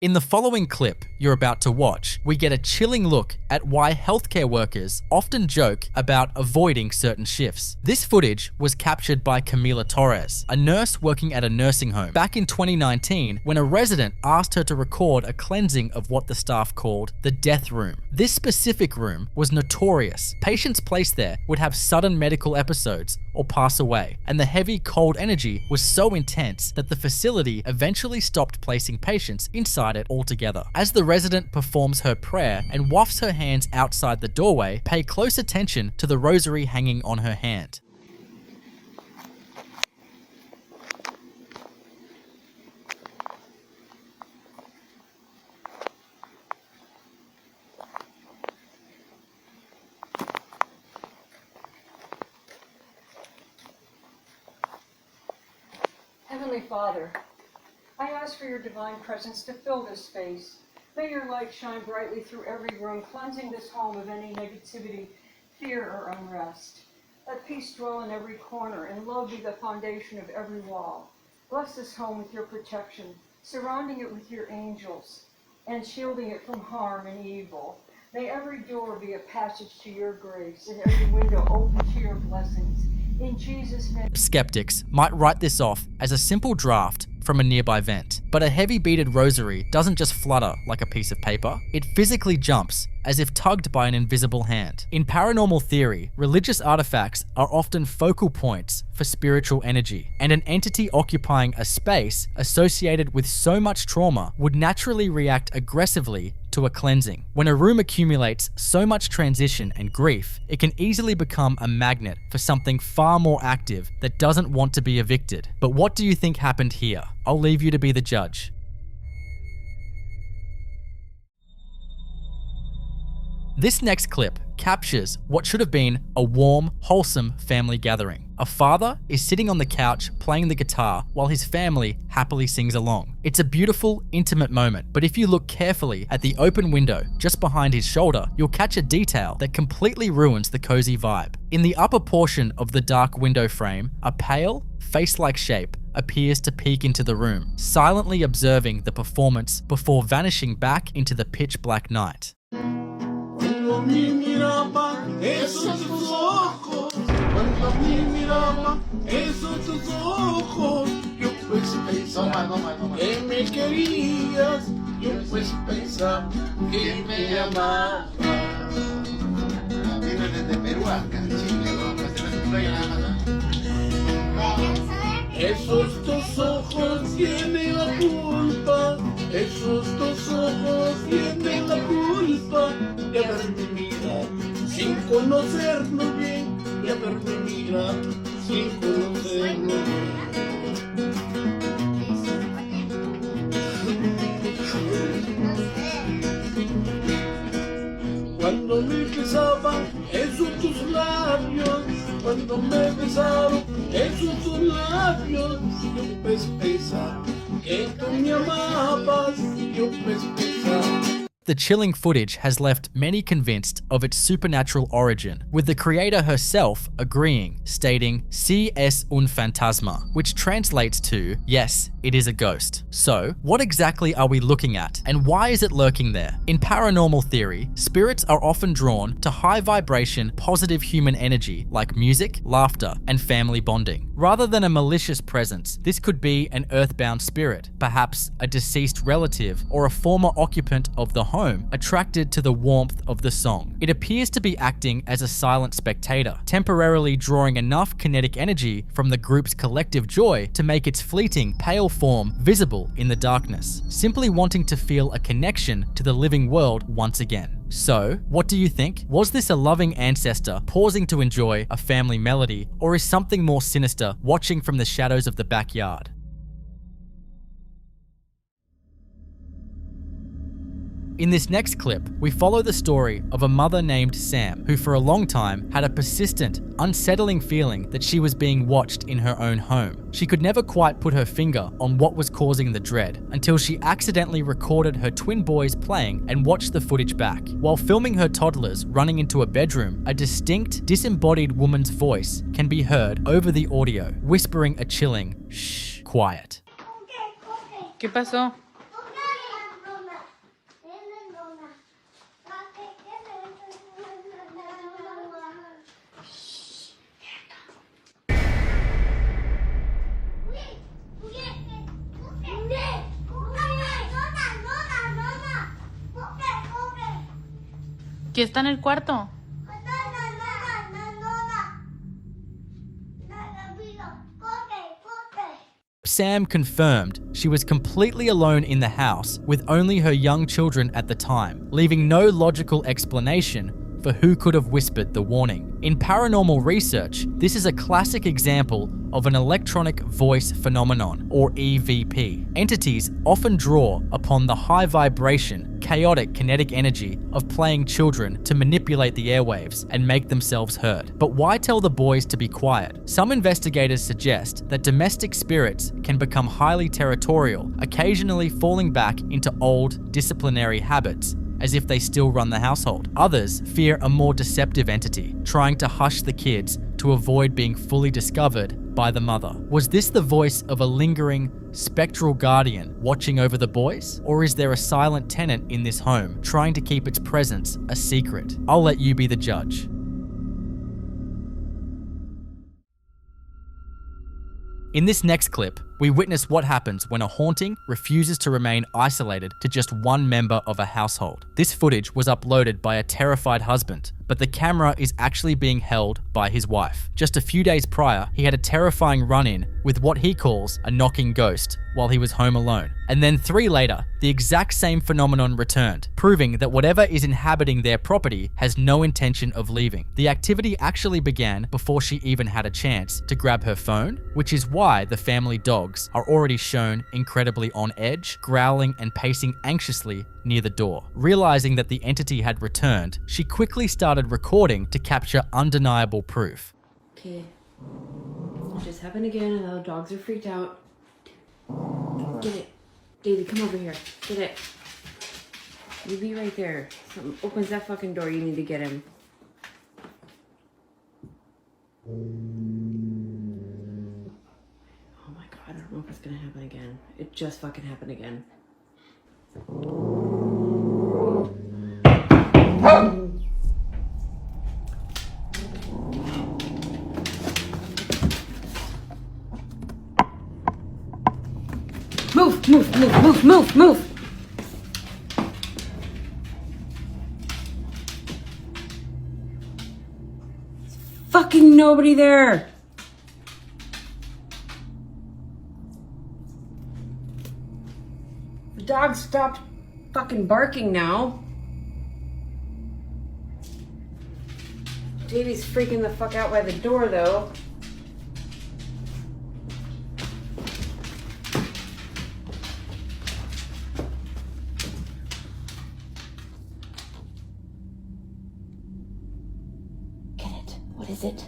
In the following clip you're about to watch, we get a chilling look at why healthcare workers often joke about avoiding certain shifts. This footage was captured by Camila Torres, a nurse working at a nursing home, back in 2019 when a resident asked her to record a cleansing of what the staff called the death room. This specific room was notorious. Patients placed there would have sudden medical episodes or pass away, and the heavy cold energy was so intense that the facility eventually stopped placing patients inside it altogether. As the resident performs her prayer and wafts her hands outside the doorway, pay close attention to the rosary hanging on her hand. Heavenly Father, I ask for your divine presence to fill this space. May your light shine brightly through every room, cleansing this home of any negativity, fear, or unrest. Let peace dwell in every corner, and love be the foundation of every wall. Bless this home with your protection, surrounding it with your angels, and shielding it from harm and evil. May every door be a passage to your grace, and every window open to your blessings. In Jesus' name. Skeptics might write this off as a simple draft from a nearby vent, but a heavy beaded rosary doesn't just flutter like a piece of paper, it physically jumps as if tugged by an invisible hand. In paranormal theory, religious artifacts are often focal points for spiritual energy, and an entity occupying a space associated with so much trauma would naturally react aggressively to a cleansing. When a room accumulates so much transition and grief, it can easily become a magnet for something far more active that doesn't want to be evicted. But what do you think happened here? I'll leave you to be the judge. This next clip captures what should have been a warm, wholesome family gathering. A father is sitting on the couch playing the guitar while his family happily sings along. It's a beautiful, intimate moment, but if you look carefully at the open window just behind his shoulder, you'll catch a detail that completely ruins the cozy vibe. In the upper portion of the dark window frame, a pale, face-like shape appears to peek into the room, silently observing the performance before vanishing back into the pitch-black night. Cuando me miraba esos tus ojos, cuando me miraba esos tus ojos, yo pues pensaba que me querías, yo pues pensaba que me amabas. Viene desde Perú acá, Chile, ¿no? Pues en la playa nada más. Esos tus ojos tienen la culpa, esos tus ojos tienen la culpa de haberme mirado sin conocernos bien, de haberme mirado sin conocernos bien. Cuando me besaban esos tus labios, cuando me besaron esos tus labios, yo pues pensaba que tú me amabas, yo pues pensaba. The chilling footage has left many convinced of its supernatural origin, with the creator herself agreeing, stating, "Si es un fantasma," which translates to, yes, it is a ghost. So, what exactly are we looking at, and why is it lurking there? In paranormal theory, spirits are often drawn to high vibration, positive human energy like music, laughter, and family bonding. Rather than a malicious presence, this could be an earthbound spirit, perhaps a deceased relative or a former occupant of the home, attracted to the warmth of the song. It appears to be acting as a silent spectator, temporarily drawing enough kinetic energy from the group's collective joy to make its fleeting, pale form visible in the darkness, simply wanting to feel a connection to the living world once again. So, what do you think? Was this a loving ancestor pausing to enjoy a family melody, or is something more sinister watching from the shadows of the backyard? In this next clip, we follow the story of a mother named Sam, who for a long time had a persistent, unsettling feeling that she was being watched in her own home. She could never quite put her finger on what was causing the dread until she accidentally recorded her twin boys playing and watched the footage back. While filming her toddlers running into a bedroom, a distinct, disembodied woman's voice can be heard over the audio, whispering a chilling, "Shh, quiet." ¿Qué pasó? ¿Quién está en el cuarto? Sam confirmed she was completely alone in the house with only her young children at the time, leaving no logical explanation for who could have whispered the warning. In paranormal research, this is a classic example of an electronic voice phenomenon, or EVP. Entities often draw upon the high vibration, chaotic kinetic energy of playing children to manipulate the airwaves and make themselves heard. But why tell the boys to be quiet? Some investigators suggest that domestic spirits can become highly territorial, occasionally falling back into old disciplinary habits, as if they still run the household. Others fear a more deceptive entity, trying to hush the kids to avoid being fully discovered by the mother. Was this the voice of a lingering, spectral guardian watching over the boys? Or is there a silent tenant in this home trying to keep its presence a secret? I'll let you be the judge. In this next clip, we witness what happens when a haunting refuses to remain isolated to just one member of a household. This footage was uploaded by a terrified husband, but the camera is actually being held by his wife. Just a few days prior, he had a terrifying run-in with what he calls a knocking ghost while he was home alone. And then 3 later, the exact same phenomenon returned, proving that whatever is inhabiting their property has no intention of leaving. The activity actually began before she even had a chance to grab her phone, which is why the family dogs are already shown incredibly on edge, growling and pacing anxiously near the door. Realizing that the entity had returned, she quickly started recording to capture undeniable proof. Okay, it just happened again and the dogs are freaked out. Get it. Daisy, come over here. Get it. You be right there. Something opens that fucking door, you need to get him. Oh my god, I don't know if it's gonna happen again. It just fucking happened again. Move, move, move, move, move, move! There's fucking nobody there! The dog stopped fucking barking now. Davey's freaking the fuck out by the door though. What is it?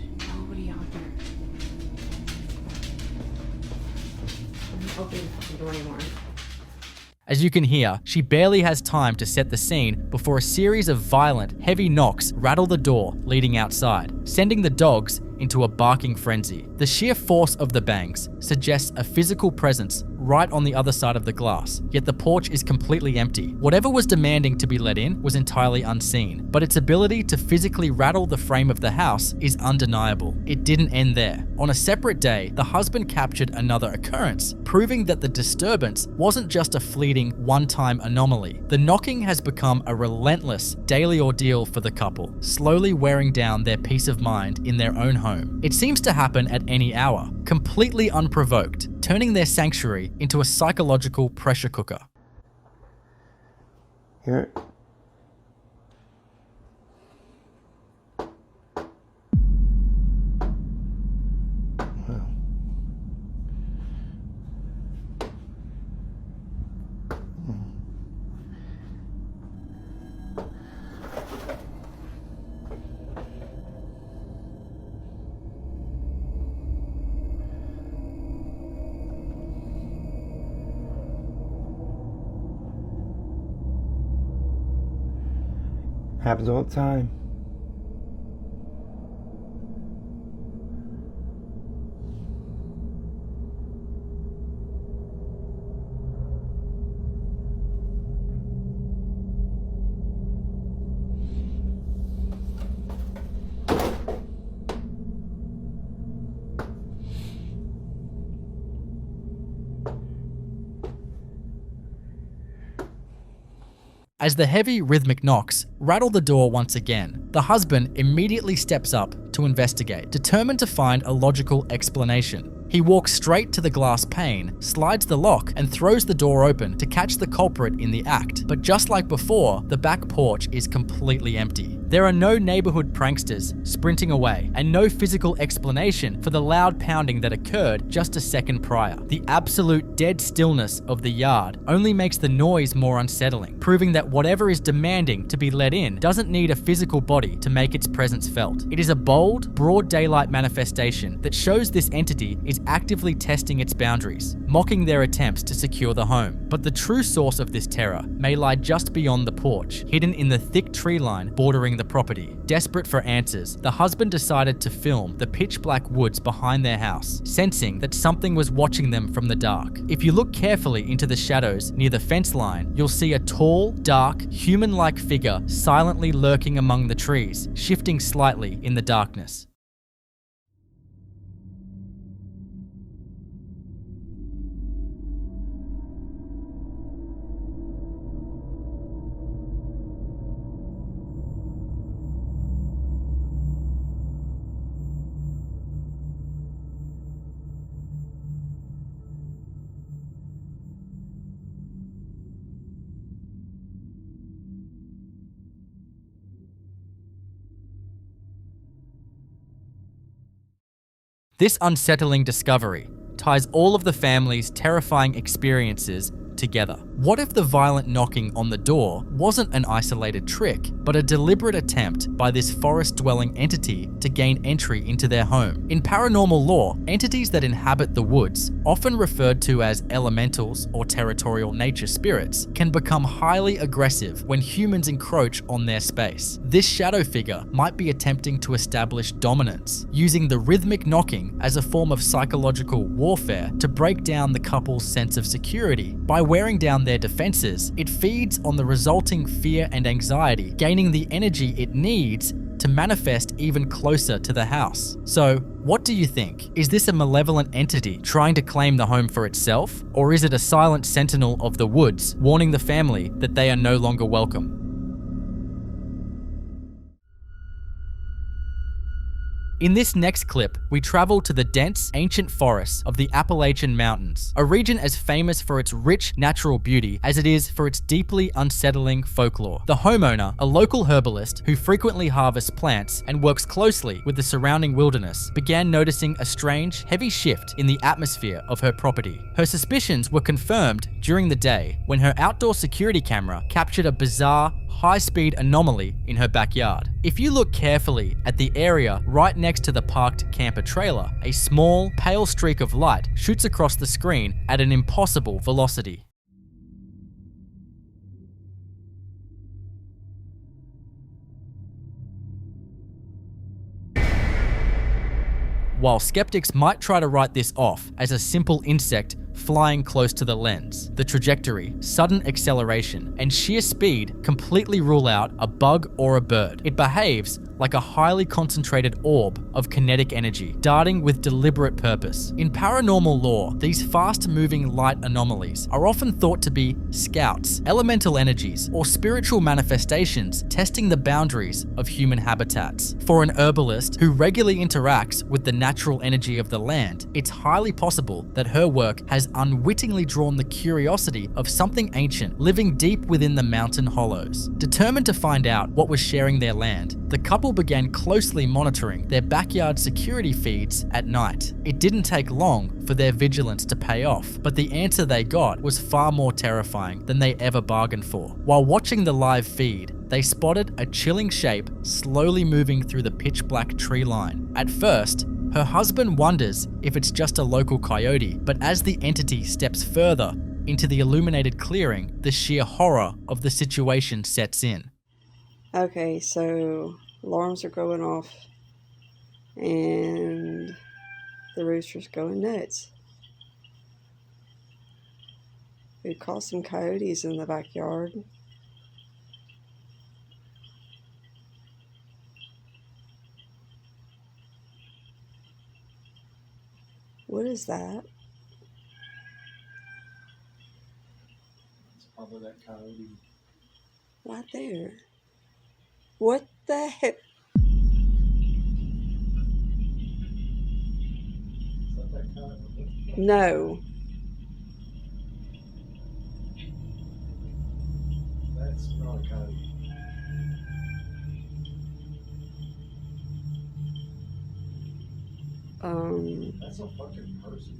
There's nobody out there. I'm not opening the fucking door anymore. As you can hear, she barely has time to set the scene before a series of violent, heavy knocks rattle the door leading outside, sending the dogs into a barking frenzy. The sheer force of the bangs suggests a physical presence right on the other side of the glass, yet the porch is completely empty. Whatever was demanding to be let in was entirely unseen, but its ability to physically rattle the frame of the house is undeniable. It didn't end there. On a separate day, the husband captured another occurrence, proving that the disturbance wasn't just a fleeting one-time anomaly. The knocking has become a relentless daily ordeal for the couple, slowly wearing down their peace of mind in their own home. It seems to happen at any hour, completely unprovoked, turning their sanctuary into a psychological pressure cooker. Here. Wow. Happens all the time. As the heavy rhythmic knocks rattle the door once again, the husband immediately steps up to investigate, determined to find a logical explanation. He walks straight to the glass pane, slides the lock, and throws the door open to catch the culprit in the act. But just like before, the back porch is completely empty. There are no neighborhood pranksters sprinting away, and no physical explanation for the loud pounding that occurred just a second prior. The absolute dead stillness of the yard only makes the noise more unsettling, proving that whatever is demanding to be let in doesn't need a physical body to make its presence felt. It is a bold, broad daylight manifestation that shows this entity is actively testing its boundaries, mocking their attempts to secure the home. But the true source of this terror may lie just beyond the porch, hidden in the thick tree line bordering the property. Desperate for answers, the husband decided to film the pitch black woods behind their house, sensing that something was watching them from the dark. If you look carefully into the shadows near the fence line, you'll see a tall, dark, human-like figure silently lurking among the trees, shifting slightly in the darkness. This unsettling discovery ties all of the family's terrifying experiences together. What if the violent knocking on the door wasn't an isolated trick, but a deliberate attempt by this forest-dwelling entity to gain entry into their home? In paranormal lore, entities that inhabit the woods, often referred to as elementals or territorial nature spirits, can become highly aggressive when humans encroach on their space. This shadow figure might be attempting to establish dominance, using the rhythmic knocking as a form of psychological warfare to break down the couple's sense of security. By wearing down their defenses, it feeds on the resulting fear and anxiety, gaining the energy it needs to manifest even closer to the house. So, what do you think? Is this a malevolent entity trying to claim the home for itself? Or is it a silent sentinel of the woods, warning the family that they are no longer welcome? In this next clip, we travel to the dense, ancient forests of the Appalachian Mountains, a region as famous for its rich natural beauty as it is for its deeply unsettling folklore. The homeowner, a local herbalist who frequently harvests plants and works closely with the surrounding wilderness, began noticing a strange, heavy shift in the atmosphere of her property. Her suspicions were confirmed during the day when her outdoor security camera captured a bizarre, high-speed anomaly in her backyard. If you look carefully at the area right next to the parked camper trailer, a small, pale streak of light shoots across the screen at an impossible velocity. While skeptics might try to write this off as a simple insect flying close to the lens, the trajectory, sudden acceleration, and sheer speed completely rule out a bug or a bird. It behaves like a highly concentrated orb of kinetic energy, darting with deliberate purpose. In paranormal lore, these fast-moving light anomalies are often thought to be scouts, elemental energies, or spiritual manifestations testing the boundaries of human habitats. For an herbalist who regularly interacts with the natural energy of the land, it's highly possible that her work has unwittingly drawn the curiosity of something ancient living deep within the mountain hollows. Determined to find out what was sharing their land, the couple began closely monitoring their backyard security feeds at night. It didn't take long for their vigilance to pay off, but the answer they got was far more terrifying than they ever bargained for. While watching the live feed, they spotted a chilling shape slowly moving through the pitch black tree line. At first, her husband wonders if it's just a local coyote, but as the entity steps further into the illuminated clearing, the sheer horror of the situation sets in. Okay, so alarms are going off and the rooster's going nuts. We caught some coyotes in the backyard. What is that? It's probably that coyote Right there. What the heck? No. That's not a coyote. That's a fucking person.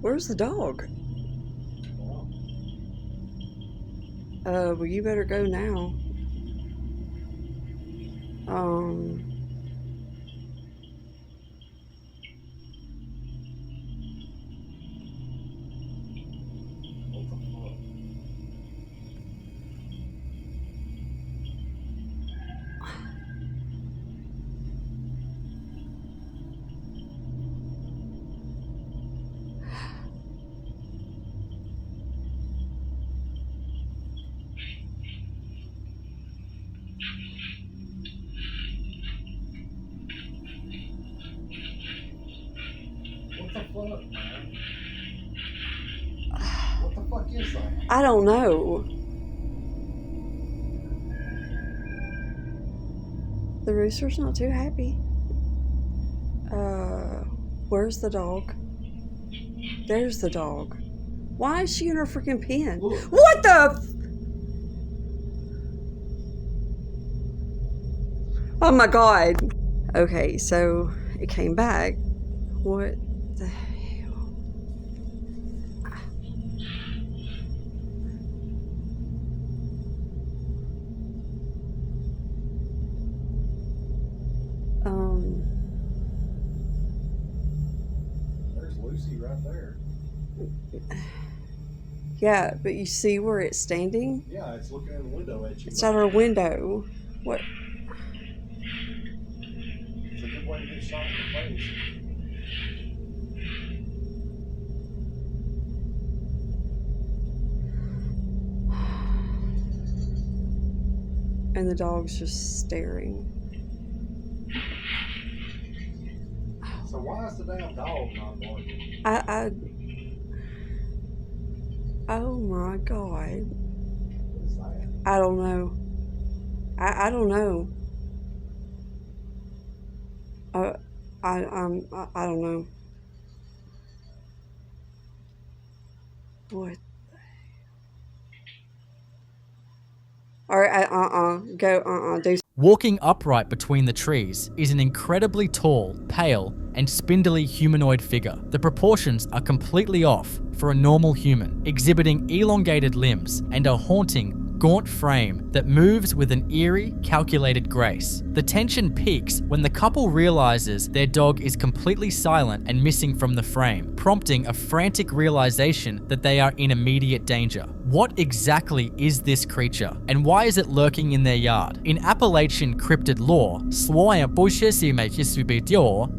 Where's the dog? Well, you better go now. What the fuck is that? I don't know. The rooster's not too happy. Where's the dog? There's the dog. Why is she in her freaking pen? What the? Oh my god. Okay, so it came back. What the hell? There's Lucy right there. Yeah, but you see where it's standing? Yeah, it's looking in the window at you. It's out her window. What? It's a good way to get shot in the face. And the dog's just staring. So why is the damn dog not barking? Oh my god. What is that? I don't know. I don't know. I don't know. What? Alright, do. Walking upright between the trees is an incredibly tall, pale, and spindly humanoid figure. The proportions are completely off for a normal human, exhibiting elongated limbs and a haunting, gaunt frame that moves with an eerie, calculated grace. The tension peaks when the couple realizes their dog is completely silent and missing from the frame, prompting a frantic realization that they are in immediate danger. What exactly is this creature, and why is it lurking in their yard? In Appalachian cryptid lore,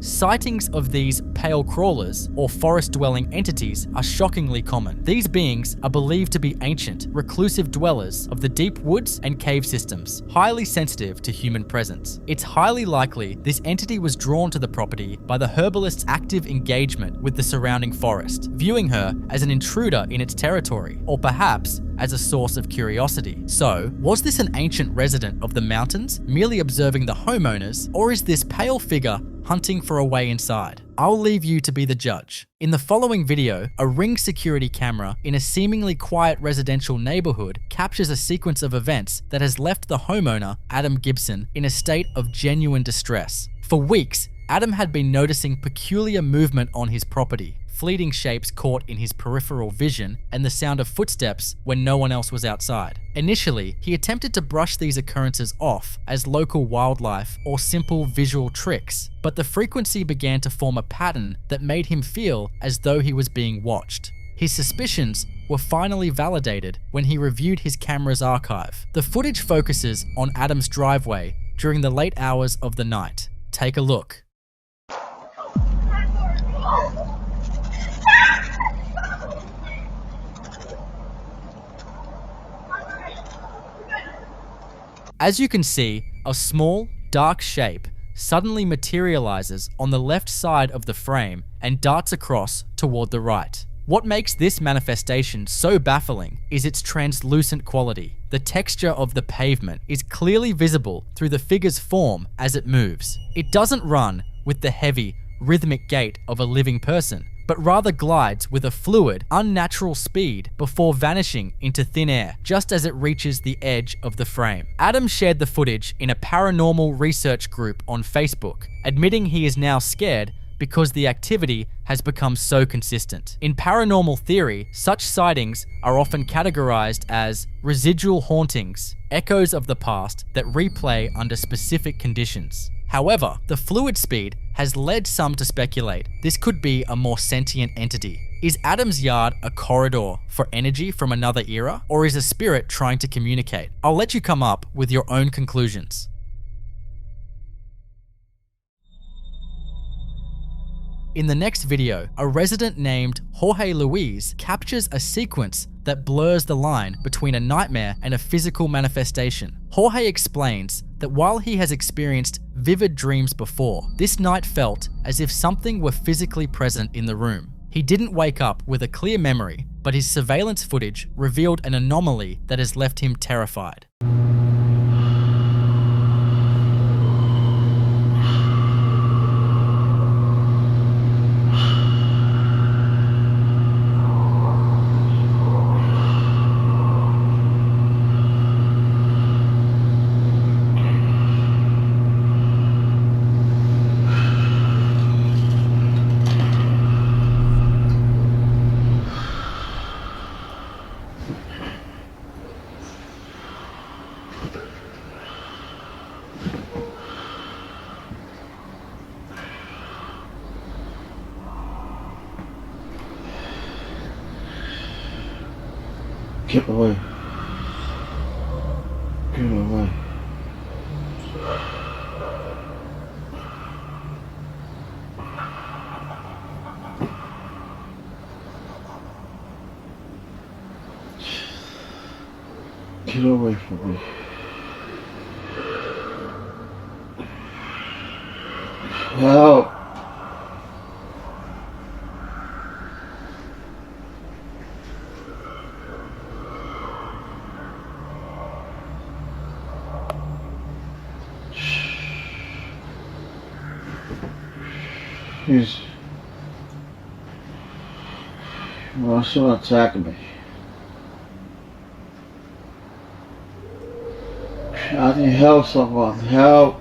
sightings of these pale crawlers or forest-dwelling entities are shockingly common. These beings are believed to be ancient, reclusive dwellers of the deep woods and cave systems, highly sensitive to human presence. It's highly likely this entity was drawn to the property by the herbalist's active engagement with the surrounding forest, viewing her as an intruder in its territory, or perhaps as a source of curiosity. So, was this an ancient resident of the mountains, merely observing the homeowners, or is this pale figure hunting for a way inside? I'll leave you to be the judge. In the following video, a Ring security camera in a seemingly quiet residential neighborhood captures a sequence of events that has left the homeowner, Adam Gibson, in a state of genuine distress. For weeks, Adam had been noticing peculiar movement on his property, fleeting shapes caught in his peripheral vision, and the sound of footsteps when no one else was outside. Initially, he attempted to brush these occurrences off as local wildlife or simple visual tricks, but the frequency began to form a pattern that made him feel as though he was being watched. His suspicions were finally validated when he reviewed his camera's archive. The footage focuses on Adam's driveway during the late hours of the night. Take a look. As you can see, a small, dark shape suddenly materializes on the left side of the frame and darts across toward the right. What makes this manifestation so baffling is its translucent quality. The texture of the pavement is clearly visible through the figure's form as it moves. It doesn't run with the heavy, rhythmic gait of a living person, but rather glides with a fluid, unnatural speed before vanishing into thin air just as it reaches the edge of the frame. Adam shared the footage in a paranormal research group on Facebook, admitting he is now scared because the activity has become so consistent. In paranormal theory, such sightings are often categorized as residual hauntings, echoes of the past that replay under specific conditions. However, the fluid speed has led some to speculate this could be a more sentient entity. Is Adam's yard a corridor for energy from another era, or is a spirit trying to communicate? I'll let you come up with your own conclusions. In the next video, a resident named Jorge Luis captures a sequence that blurs the line between a nightmare and a physical manifestation. Jorge explains that while he has experienced vivid dreams before, this night felt as if something were physically present in the room. He didn't wake up with a clear memory, but his surveillance footage revealed an anomaly that has left him terrified. Get away. Get away. Get away from me. Help. He's also attacking me. I need help, someone. Help!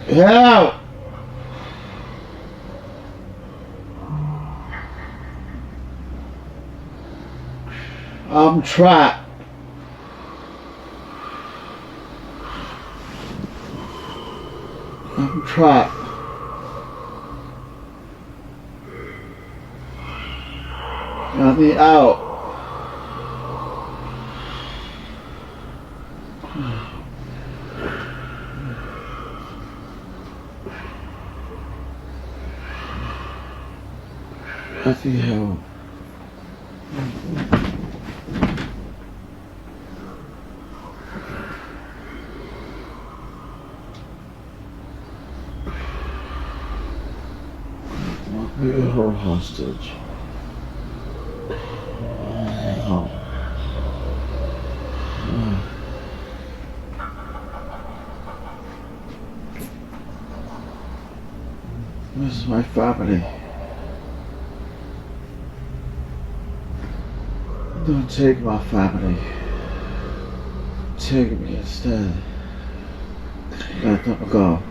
Help! I'm trapped. I'm trapped. Got me out. I need help. I'll be her hostage. This is my family. Don't take my family. Take me instead. Let them go.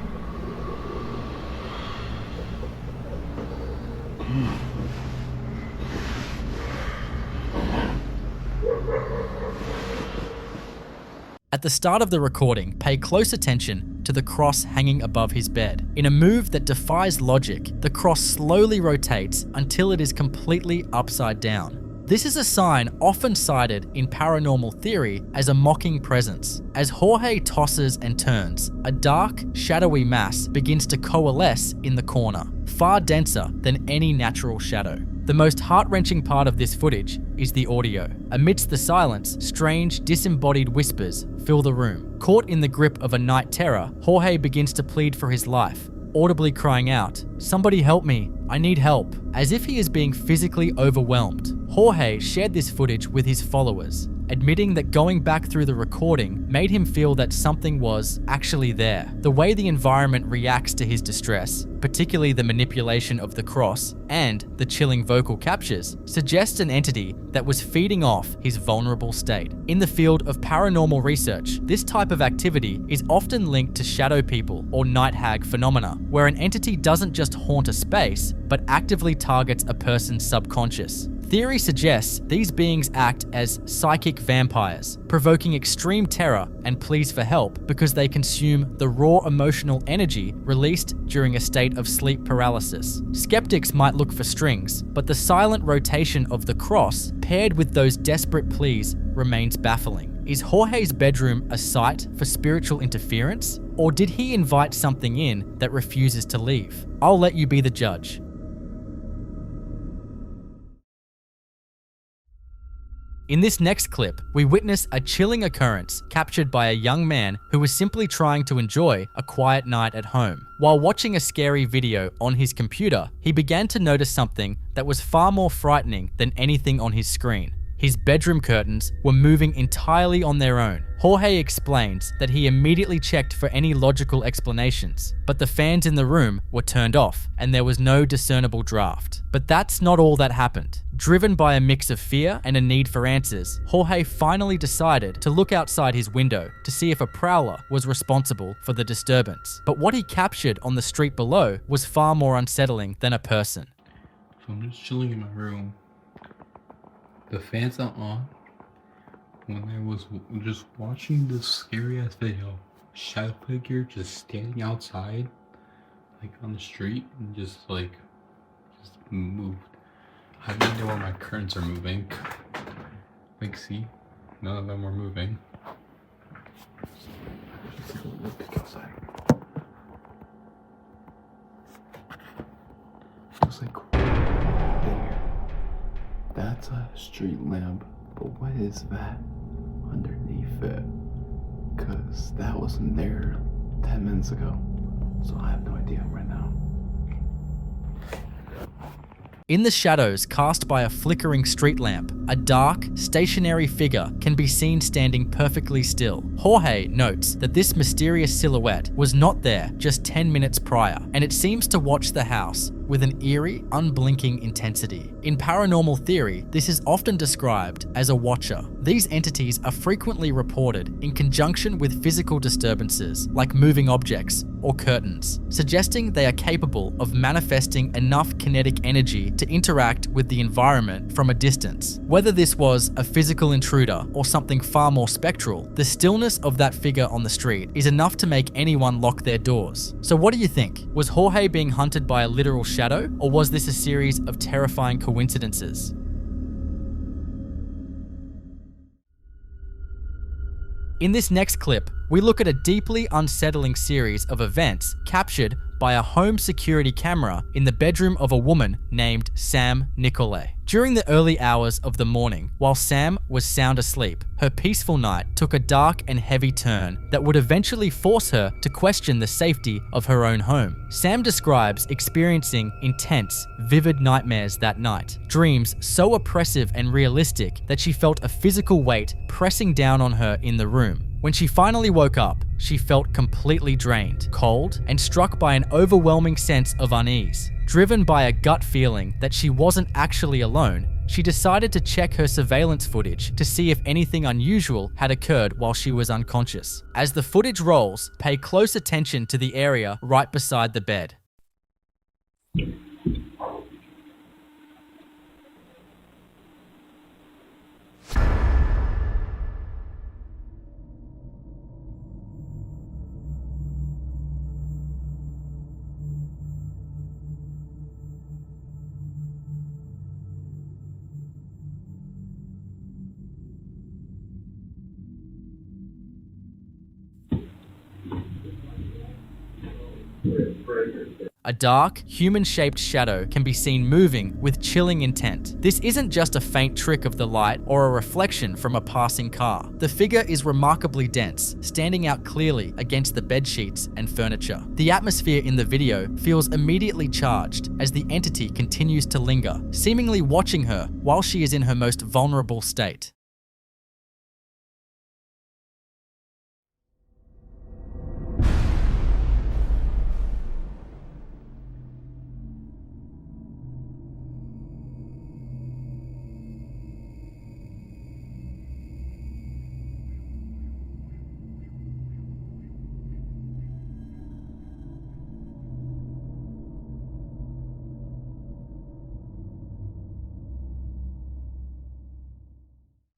At the start of the recording, pay close attention to the cross hanging above his bed. In a move that defies logic, the cross slowly rotates until it is completely upside down. This is a sign often cited in paranormal theory as a mocking presence. As Jorge tosses and turns, a dark, shadowy mass begins to coalesce in the corner, far denser than any natural shadow. The most heart-wrenching part of this footage is the audio. Amidst the silence, strange, disembodied whispers fill the room. Caught in the grip of a night terror, Jorge begins to plead for his life, audibly crying out, "Somebody help me, I need help," as if he is being physically overwhelmed. Jorge shared this footage with his followers, admitting that going back through the recording made him feel that something was actually there. The way the environment reacts to his distress, particularly the manipulation of the cross and the chilling vocal captures, suggests an entity that was feeding off his vulnerable state. In the field of paranormal research, this type of activity is often linked to shadow people or night hag phenomena, where an entity doesn't just haunt a space, but actively targets a person's subconscious. Theory suggests these beings act as psychic vampires, provoking extreme terror and pleas for help because they consume the raw emotional energy released during a state of sleep paralysis. Skeptics might look for strings, but the silent rotation of the cross, paired with those desperate pleas, remains baffling. Is Jorge's bedroom a site for spiritual interference, or did he invite something in that refuses to leave? I'll let you be the judge. In this next clip, we witness a chilling occurrence captured by a young man who was simply trying to enjoy a quiet night at home. While watching a scary video on his computer, he began to notice something that was far more frightening than anything on his screen. His bedroom curtains were moving entirely on their own. Jorge explains that he immediately checked for any logical explanations, but the fans in the room were turned off and there was no discernible draft. But that's not all that happened. Driven by a mix of fear and a need for answers, Jorge finally decided to look outside his window to see if a prowler was responsible for the disturbance. But what he captured on the street below was far more unsettling than a person. So I'm just chilling in my room. The fans are on. When I was just watching this scary ass video, shadow figure just standing outside, like on the street, and just moved. I have no idea why my curtains are moving. Like, see, none of them were moving. It's like there. That's a street lamp, but what is that underneath it? Cause that wasn't there 10 minutes ago, so I have no idea right now. In the shadows cast by a flickering street lamp, a dark, stationary figure can be seen standing perfectly still. Jorge notes that this mysterious silhouette was not there just 10 minutes prior, and it seems to watch the house with an eerie, unblinking intensity. In paranormal theory, this is often described as a watcher. These entities are frequently reported in conjunction with physical disturbances like moving objects or curtains, suggesting they are capable of manifesting enough kinetic energy to interact with the environment from a distance. Whether this was a physical intruder or something far more spectral, the stillness of that figure on the street is enough to make anyone lock their doors. So what do you think? Was Jorge being hunted by a literal shadow, or was this a series of terrifying coincidences? In this next clip, we look at a deeply unsettling series of events captured by a home security camera in the bedroom of a woman named Sam Nicolay. During the early hours of the morning, while Sam was sound asleep, her peaceful night took a dark and heavy turn that would eventually force her to question the safety of her own home. Sam describes experiencing intense, vivid nightmares that night, dreams so oppressive and realistic that she felt a physical weight pressing down on her in the room. When she finally woke up, she felt completely drained, cold, and struck by an overwhelming sense of unease. Driven by a gut feeling that she wasn't actually alone, she decided to check her surveillance footage to see if anything unusual had occurred while she was unconscious. As the footage rolls, pay close attention to the area right beside the bed. A dark, human-shaped shadow can be seen moving with chilling intent. This isn't just a faint trick of the light or a reflection from a passing car. The figure is remarkably dense, standing out clearly against the bedsheets and furniture. The atmosphere in the video feels immediately charged as the entity continues to linger, seemingly watching her while she is in her most vulnerable state.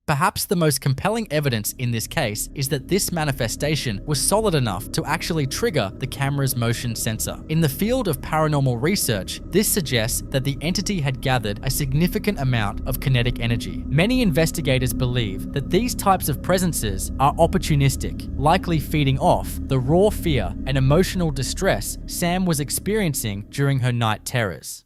Perhaps the most compelling evidence in this case is that this manifestation was solid enough to actually trigger the camera's motion sensor. In the field of paranormal research, this suggests that the entity had gathered a significant amount of kinetic energy. Many investigators believe that these types of presences are opportunistic, likely feeding off the raw fear and emotional distress Sam was experiencing during her night terrors.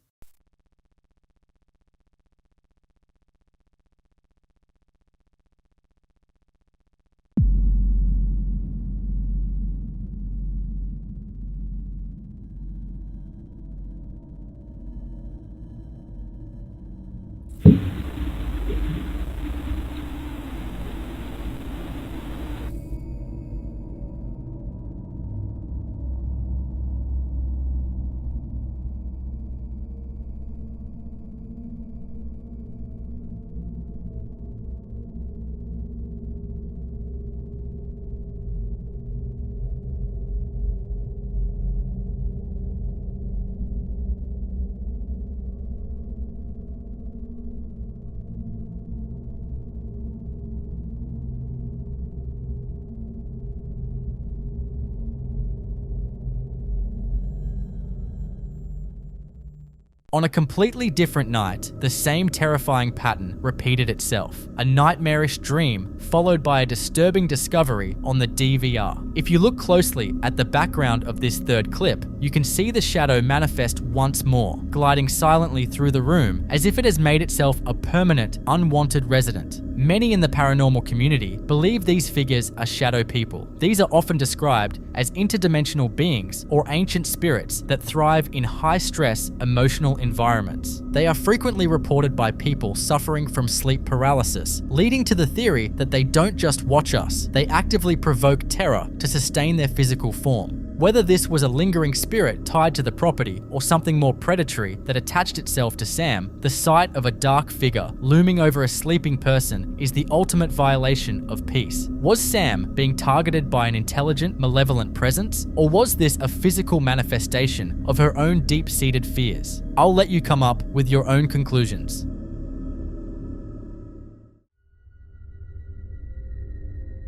On a completely different night, the same terrifying pattern repeated itself. A nightmarish dream followed by a disturbing discovery on the DVR. If you look closely at the background of this third clip, you can see the shadow manifest once more, gliding silently through the room as if it has made itself a permanent, unwanted resident. Many in the paranormal community believe these figures are shadow people. These are often described as interdimensional beings or ancient spirits that thrive in high-stress, emotional environments. They are frequently reported by people suffering from sleep paralysis, leading to the theory that they don't just watch us, they actively provoke terror to sustain their physical form. Whether this was a lingering spirit tied to the property or something more predatory that attached itself to Sam, the sight of a dark figure looming over a sleeping person is the ultimate violation of peace. Was Sam being targeted by an intelligent, malevolent presence, or was this a physical manifestation of her own deep-seated fears? I'll let you come up with your own conclusions.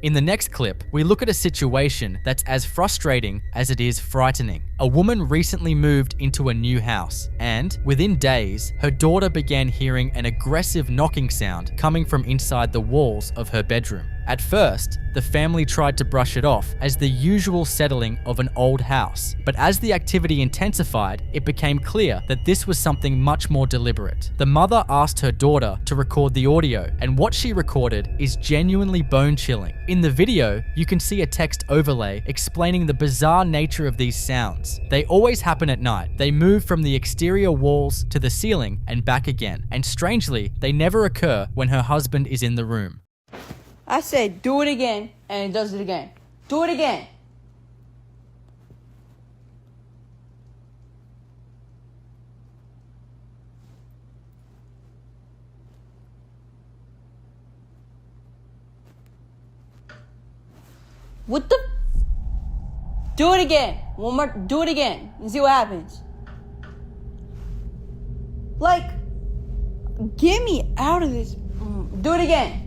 In the next clip, we look at a situation that's as frustrating as it is frightening. A woman recently moved into a new house, and within days, her daughter began hearing an aggressive knocking sound coming from inside the walls of her bedroom. At first, the family tried to brush it off as the usual settling of an old house, but as the activity intensified, it became clear that this was something much more deliberate. The mother asked her daughter to record the audio, and what she recorded is genuinely bone-chilling. In the video, you can see a text overlay explaining the bizarre nature of these sounds. They always happen at night. They move from the exterior walls to the ceiling and back again, and strangely, they never occur when her husband is in the room. I said, do it again, and it does it again. Do it again. What the? Do it again. One more. Do it again and see what happens. Like, get me out of this. Do it again.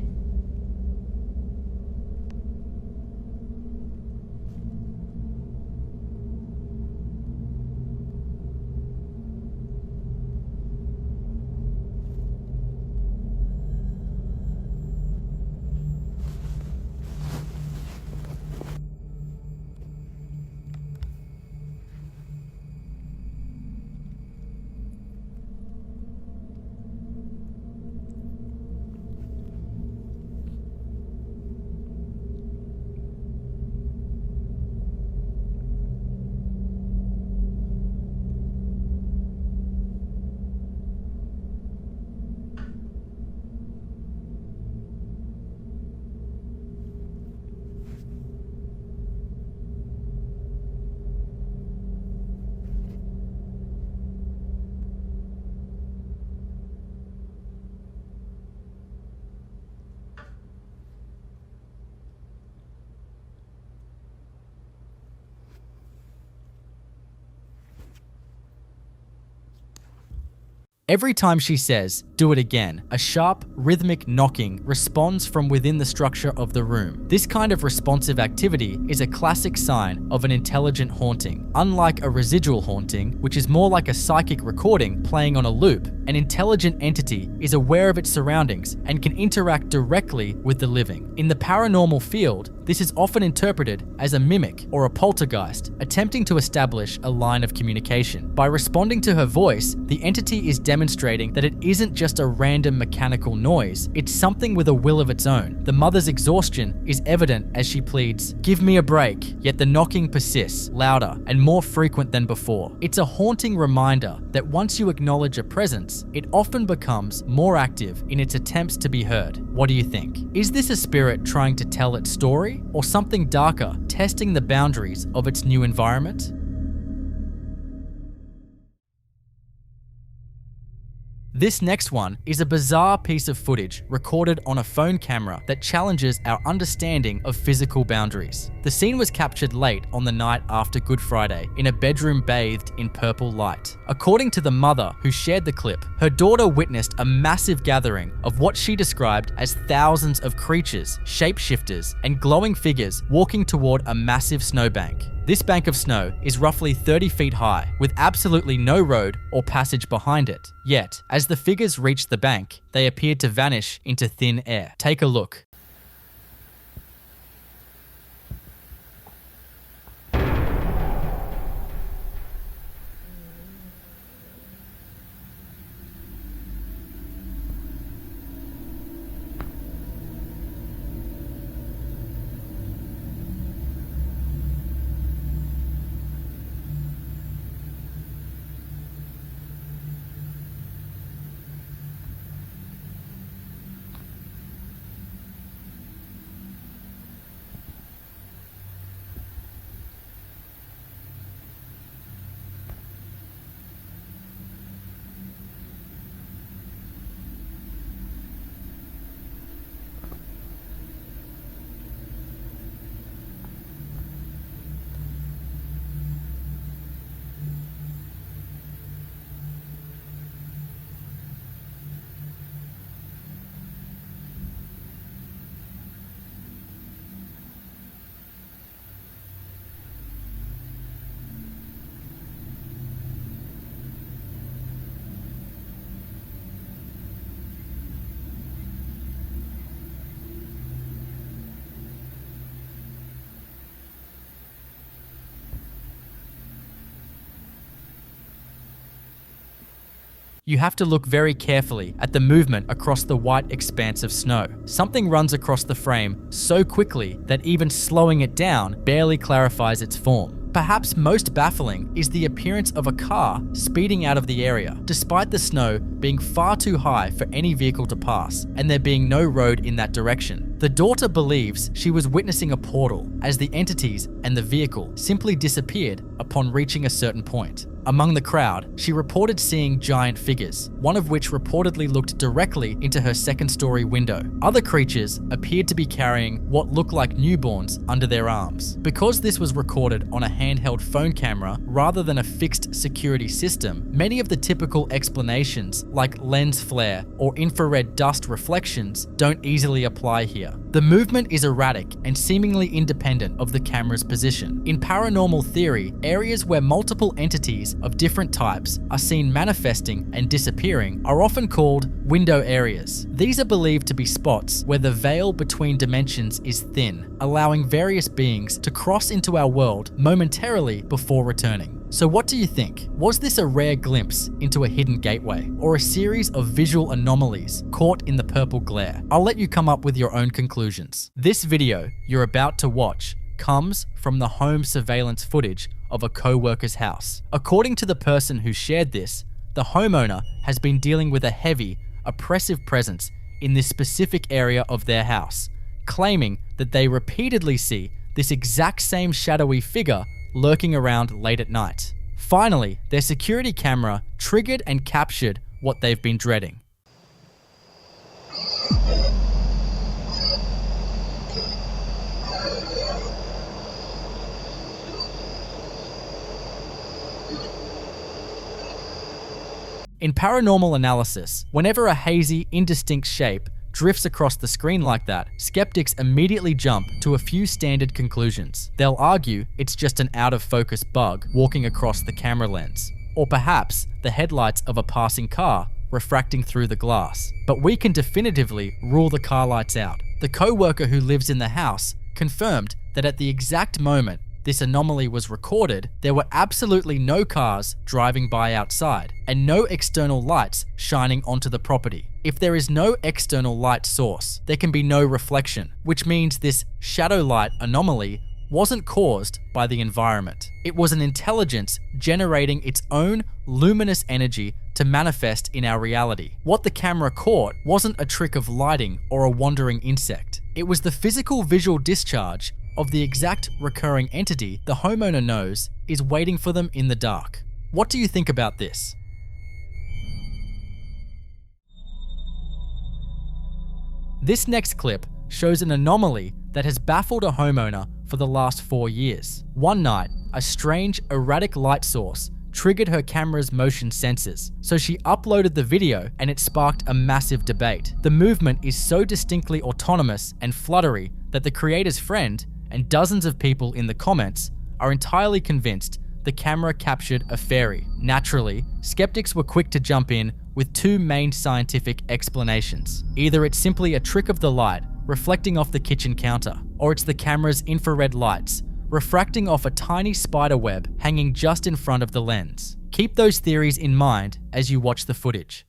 Every time she says, "Do it again," a sharp, rhythmic knocking responds from within the structure of the room. This kind of responsive activity is a classic sign of an intelligent haunting. Unlike a residual haunting, which is more like a psychic recording playing on a loop, an intelligent entity is aware of its surroundings and can interact directly with the living. In the paranormal field, this is often interpreted as a mimic or a poltergeist, attempting to establish a line of communication. By responding to her voice, the entity is demonstrating that it isn't just a random mechanical noise, it's something with a will of its own. The mother's exhaustion is evident as she pleads, "Give me a break," yet the knocking persists, louder and more frequent than before. It's a haunting reminder that once you acknowledge a presence, it often becomes more active in its attempts to be heard. What do you think? Is this a spirit trying to tell its story, or something darker, testing the boundaries of its new environment? This next one is a bizarre piece of footage recorded on a phone camera that challenges our understanding of physical boundaries. The scene was captured late on the night after Good Friday in a bedroom bathed in purple light. According to the mother who shared the clip, her daughter witnessed a massive gathering of what she described as thousands of creatures, shapeshifters, and glowing figures walking toward a massive snowbank. This bank of snow is roughly 30 feet high, with absolutely no road or passage behind it. Yet, as the figures reached the bank, they appeared to vanish into thin air. Take a look. You have to look very carefully at the movement across the white expanse of snow. Something runs across the frame so quickly that even slowing it down barely clarifies its form. Perhaps most baffling is the appearance of a car speeding out of the area, despite the snow being far too high for any vehicle to pass, and there being no road in that direction. The daughter believes she was witnessing a portal, as the entities and the vehicle simply disappeared upon reaching a certain point. Among the crowd, she reported seeing giant figures, one of which reportedly looked directly into her second-story window. Other creatures appeared to be carrying what looked like newborns under their arms. Because this was recorded on a handheld phone camera rather than a fixed security system, many of the typical explanations like lens flare or infrared dust reflections don't easily apply here. The movement is erratic and seemingly independent of the camera's position. In paranormal theory, areas where multiple entities of different types are seen manifesting and disappearing are often called window areas. These are believed to be spots where the veil between dimensions is thin, allowing various beings to cross into our world momentarily before returning. So what do you think? Was this a rare glimpse into a hidden gateway, or a series of visual anomalies caught in the purple glare? I'll let you come up with your own conclusions. This video you're about to watch comes from the home surveillance footage of a co-worker's house. According to the person who shared this, the homeowner has been dealing with a heavy, oppressive presence in this specific area of their house, claiming that they repeatedly see this exact same shadowy figure lurking around late at night. Finally, their security camera triggered and captured what they've been dreading. In paranormal analysis, whenever a hazy, indistinct shape drifts across the screen like that, skeptics immediately jump to a few standard conclusions. They'll argue it's just an out-of-focus bug walking across the camera lens, or perhaps the headlights of a passing car refracting through the glass. But we can definitively rule the car lights out. The co-worker who lives in the house confirmed that at the exact moment this anomaly was recorded, there were absolutely no cars driving by outside and no external lights shining onto the property. If there is no external light source, there can be no reflection, which means this shadow light anomaly wasn't caused by the environment. It was an intelligence generating its own luminous energy to manifest in our reality. What the camera caught wasn't a trick of lighting or a wandering insect. It was the physical visual discharge of the exact recurring entity the homeowner knows is waiting for them in the dark. What do you think about this? This next clip shows an anomaly that has baffled a homeowner for the last 4 years. One night, a strange, erratic light source triggered her camera's motion sensors, so she uploaded the video and it sparked a massive debate. The movement is so distinctly autonomous and fluttery that the creator's friend and dozens of people in the comments are entirely convinced the camera captured a fairy. Naturally, skeptics were quick to jump in with two main scientific explanations. Either it's simply a trick of the light reflecting off the kitchen counter, or it's the camera's infrared lights refracting off a tiny spider web hanging just in front of the lens. Keep those theories in mind as you watch the footage.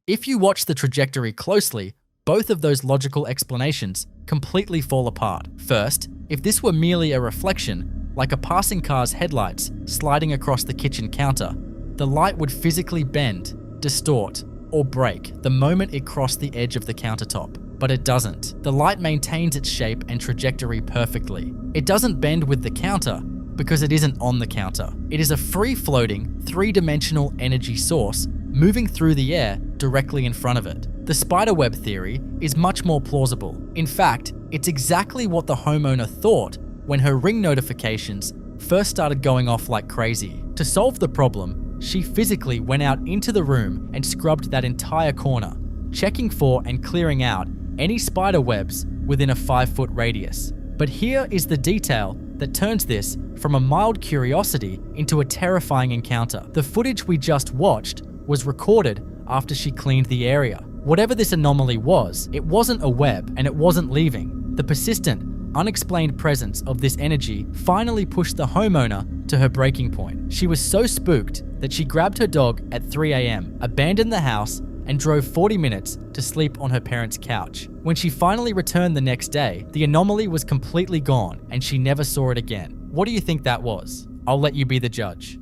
If you watch the trajectory closely, both of those logical explanations completely fall apart. First, if this were merely a reflection, like a passing car's headlights sliding across the kitchen counter, the light would physically bend, distort, or break the moment it crossed the edge of the countertop. But it doesn't. The light maintains its shape and trajectory perfectly. It doesn't bend with the counter because it isn't on the counter. It is a free-floating, three-dimensional energy source moving through the air directly in front of it. The spiderweb theory is much more plausible. In fact, it's exactly what the homeowner thought when her Ring notifications first started going off like crazy. To solve the problem, she physically went out into the room and scrubbed that entire corner, checking for and clearing out any spider webs within a 5-foot radius. But here is the detail that turns this from a mild curiosity into a terrifying encounter. The footage we just watched was recorded after she cleaned the area. Whatever this anomaly was, it wasn't a web and it wasn't leaving. The persistent, unexplained presence of this energy finally pushed the homeowner to her breaking point. She was so spooked that she grabbed her dog at 3 a.m., abandoned the house, and drove 40 minutes to sleep on her parents' couch. When she finally returned the next day, the anomaly was completely gone and she never saw it again. What do you think that was? I'll let you be the judge.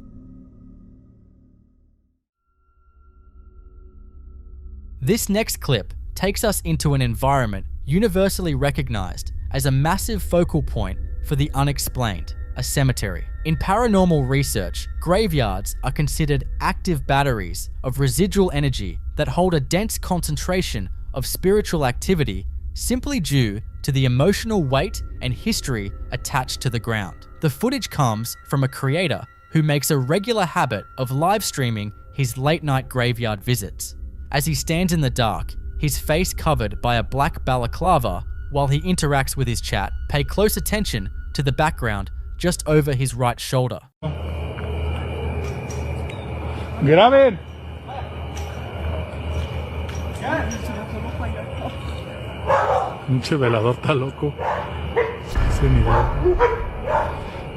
This next clip takes us into an environment universally recognized as a massive focal point for the unexplained, a cemetery. In paranormal research, graveyards are considered active batteries of residual energy that hold a dense concentration of spiritual activity simply due to the emotional weight and history attached to the ground. The footage comes from a creator who makes a regular habit of live streaming his late-night graveyard visits. As he stands in the dark, his face covered by a black balaclava while he interacts with his chat, pay close attention to the background just over his right shoulder. Graben. Pinche velador está loco. Ese en Hidalgo.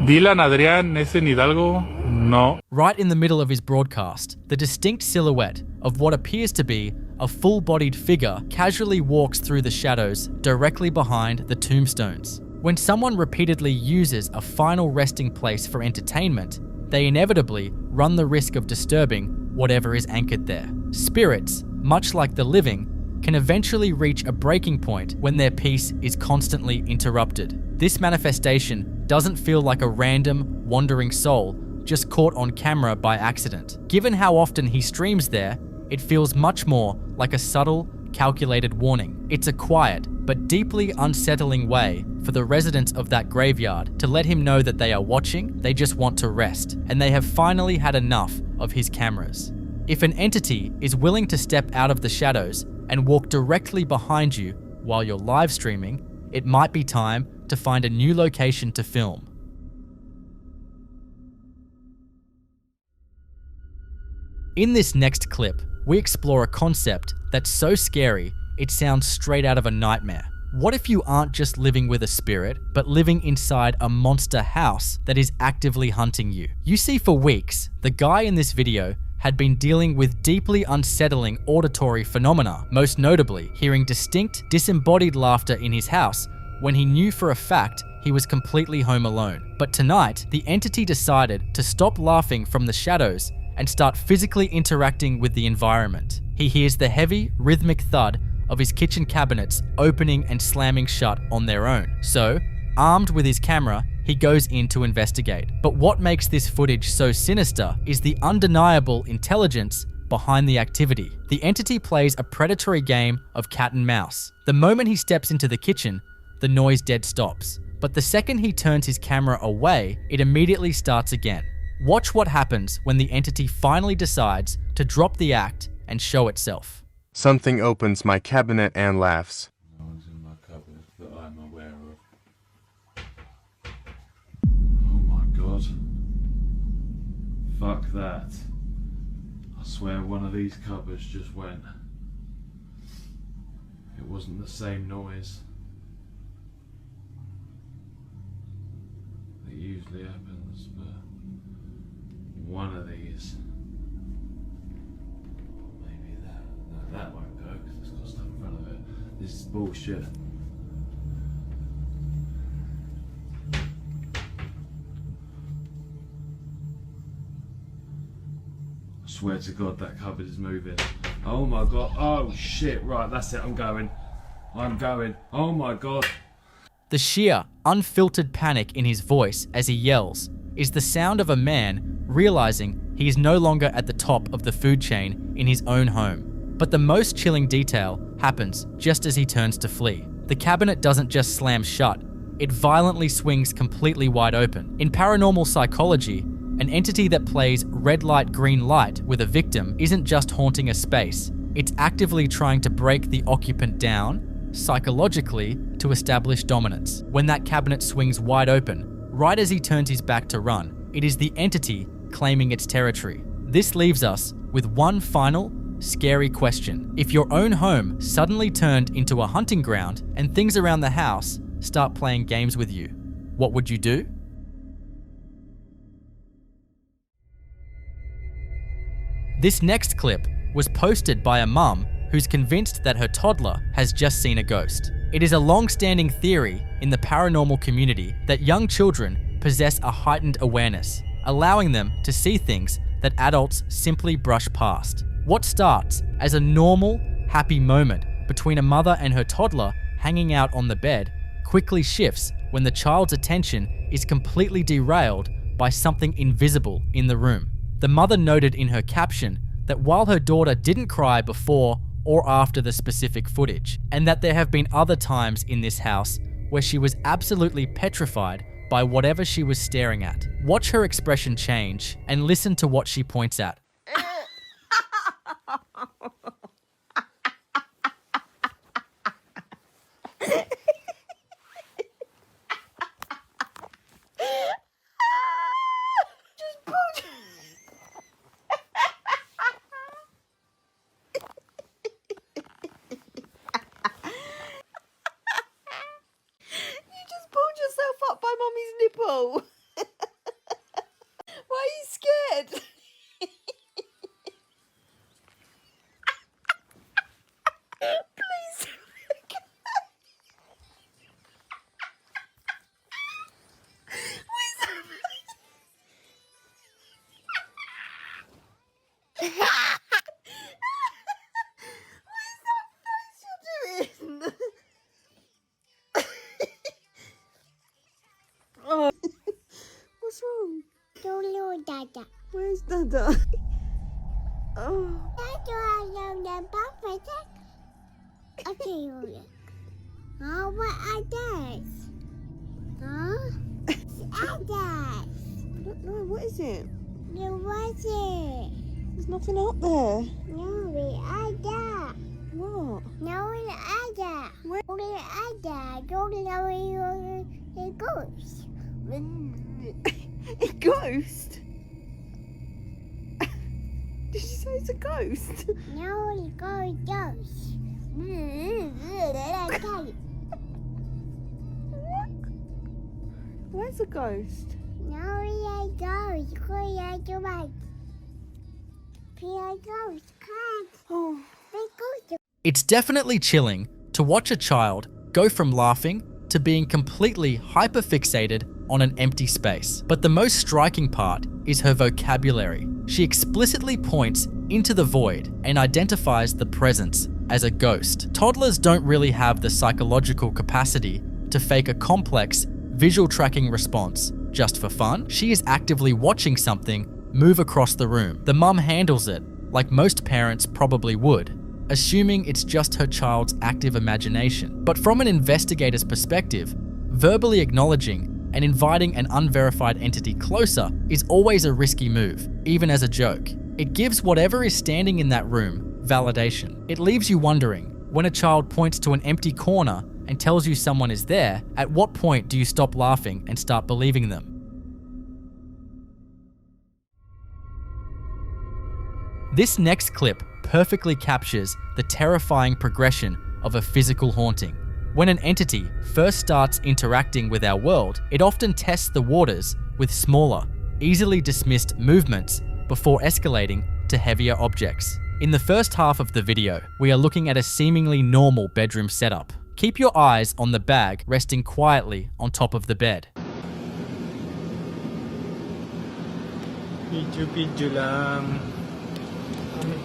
Dylan, Adrián, ese en Hidalgo. No. Right in the middle of his broadcast, the distinct silhouette of what appears to be a full-bodied figure casually walks through the shadows directly behind the tombstones. When someone repeatedly uses a final resting place for entertainment, they inevitably run the risk of disturbing whatever is anchored there. Spirits, much like the living, can eventually reach a breaking point when their peace is constantly interrupted. This manifestation doesn't feel like a random, wandering soul just caught on camera by accident. Given how often he streams there, it feels much more like a subtle, calculated warning. It's a quiet, but deeply unsettling way for the residents of that graveyard to let him know that they are watching, they just want to rest, and they have finally had enough of his cameras. If an entity is willing to step out of the shadows and walk directly behind you while you're live streaming, it might be time to find a new location to film. In this next clip, we explore a concept that's so scary it sounds straight out of a nightmare. What if you aren't just living with a spirit, but living inside a monster house that is actively hunting you? You see, for weeks, the guy in this video had been dealing with deeply unsettling auditory phenomena, most notably hearing distinct, disembodied laughter in his house when he knew for a fact he was completely home alone. But tonight, the entity decided to stop laughing from the shadows and start physically interacting with the environment. He hears the heavy, rhythmic thud of his kitchen cabinets opening and slamming shut on their own. So, armed with his camera, he goes in to investigate. But what makes this footage so sinister is the undeniable intelligence behind the activity. The entity plays a predatory game of cat and mouse. The moment he steps into the kitchen, the noise dead stops. But the second he turns his camera away, it immediately starts again. Watch what happens when the entity finally decides to drop the act and show itself. Something opens my cabinet and laughs. No one's in my cupboard that I'm aware of. Oh my god. Fuck that. I swear one of these cupboards just went. It wasn't the same noise that usually happens, but one of these. Maybe that. No, that won't go because it's got stuff in front of it. This is bullshit. I swear to God that cupboard is moving. Oh my god. Oh shit. Right, that's it. I'm going. Oh my god. The sheer, unfiltered panic in his voice as he yells is the sound of a man realizing he is no longer at the top of the food chain in his own home. But the most chilling detail happens just as he turns to flee. The cabinet doesn't just slam shut, it violently swings completely wide open. In paranormal psychology, an entity that plays red light, green light with a victim isn't just haunting a space, it's actively trying to break the occupant down, psychologically, to establish dominance. When that cabinet swings wide open, right as he turns his back to run, it is the entity claiming its territory. This leaves us with one final, scary question. If your own home suddenly turned into a hunting ground and things around the house start playing games with you, what would you do? This next clip was posted by a mum who's convinced that her toddler has just seen a ghost. It is a long-standing theory in the paranormal community that young children possess a heightened awareness, allowing them to see things that adults simply brush past. What starts as a normal, happy moment between a mother and her toddler hanging out on the bed quickly shifts when the child's attention is completely derailed by something invisible in the room. The mother noted in her caption that while her daughter didn't cry before or after the specific footage, and that there have been other times in this house where she was absolutely petrified by whatever she was staring at. Watch her expression change and listen to what she points at. Why are you scared? Where's Dada? Oh. Oh, what are those? Huh? No, what is it? What is it? There's nothing out there. No, we are there. What? No, we are there. Where? We are there. Don't know where it goes. A ghost? Did you say it's a ghost? No, it goes. Where's a ghost? No, it goes. Oh. It's definitely chilling to watch a child go from laughing to being completely hyperfixated on an empty space. But the most striking part is her vocabulary. She explicitly points into the void and identifies the presence as a ghost. Toddlers don't really have the psychological capacity to fake a complex visual tracking response just for fun. She is actively watching something move across the room. The mum handles it like most parents probably would, assuming it's just her child's active imagination. But from an investigator's perspective, verbally acknowledging and inviting an unverified entity closer is always a risky move, even as a joke. It gives whatever is standing in that room validation. It leaves you wondering, when a child points to an empty corner and tells you someone is there, at what point do you stop laughing and start believing them? This next clip perfectly captures the terrifying progression of a physical haunting. When an entity first starts interacting with our world, it often tests the waters with smaller, easily dismissed movements before escalating to heavier objects. In the first half of the video, we are looking at a seemingly normal bedroom setup. Keep your eyes on the bag resting quietly on top of the bed. Video lang.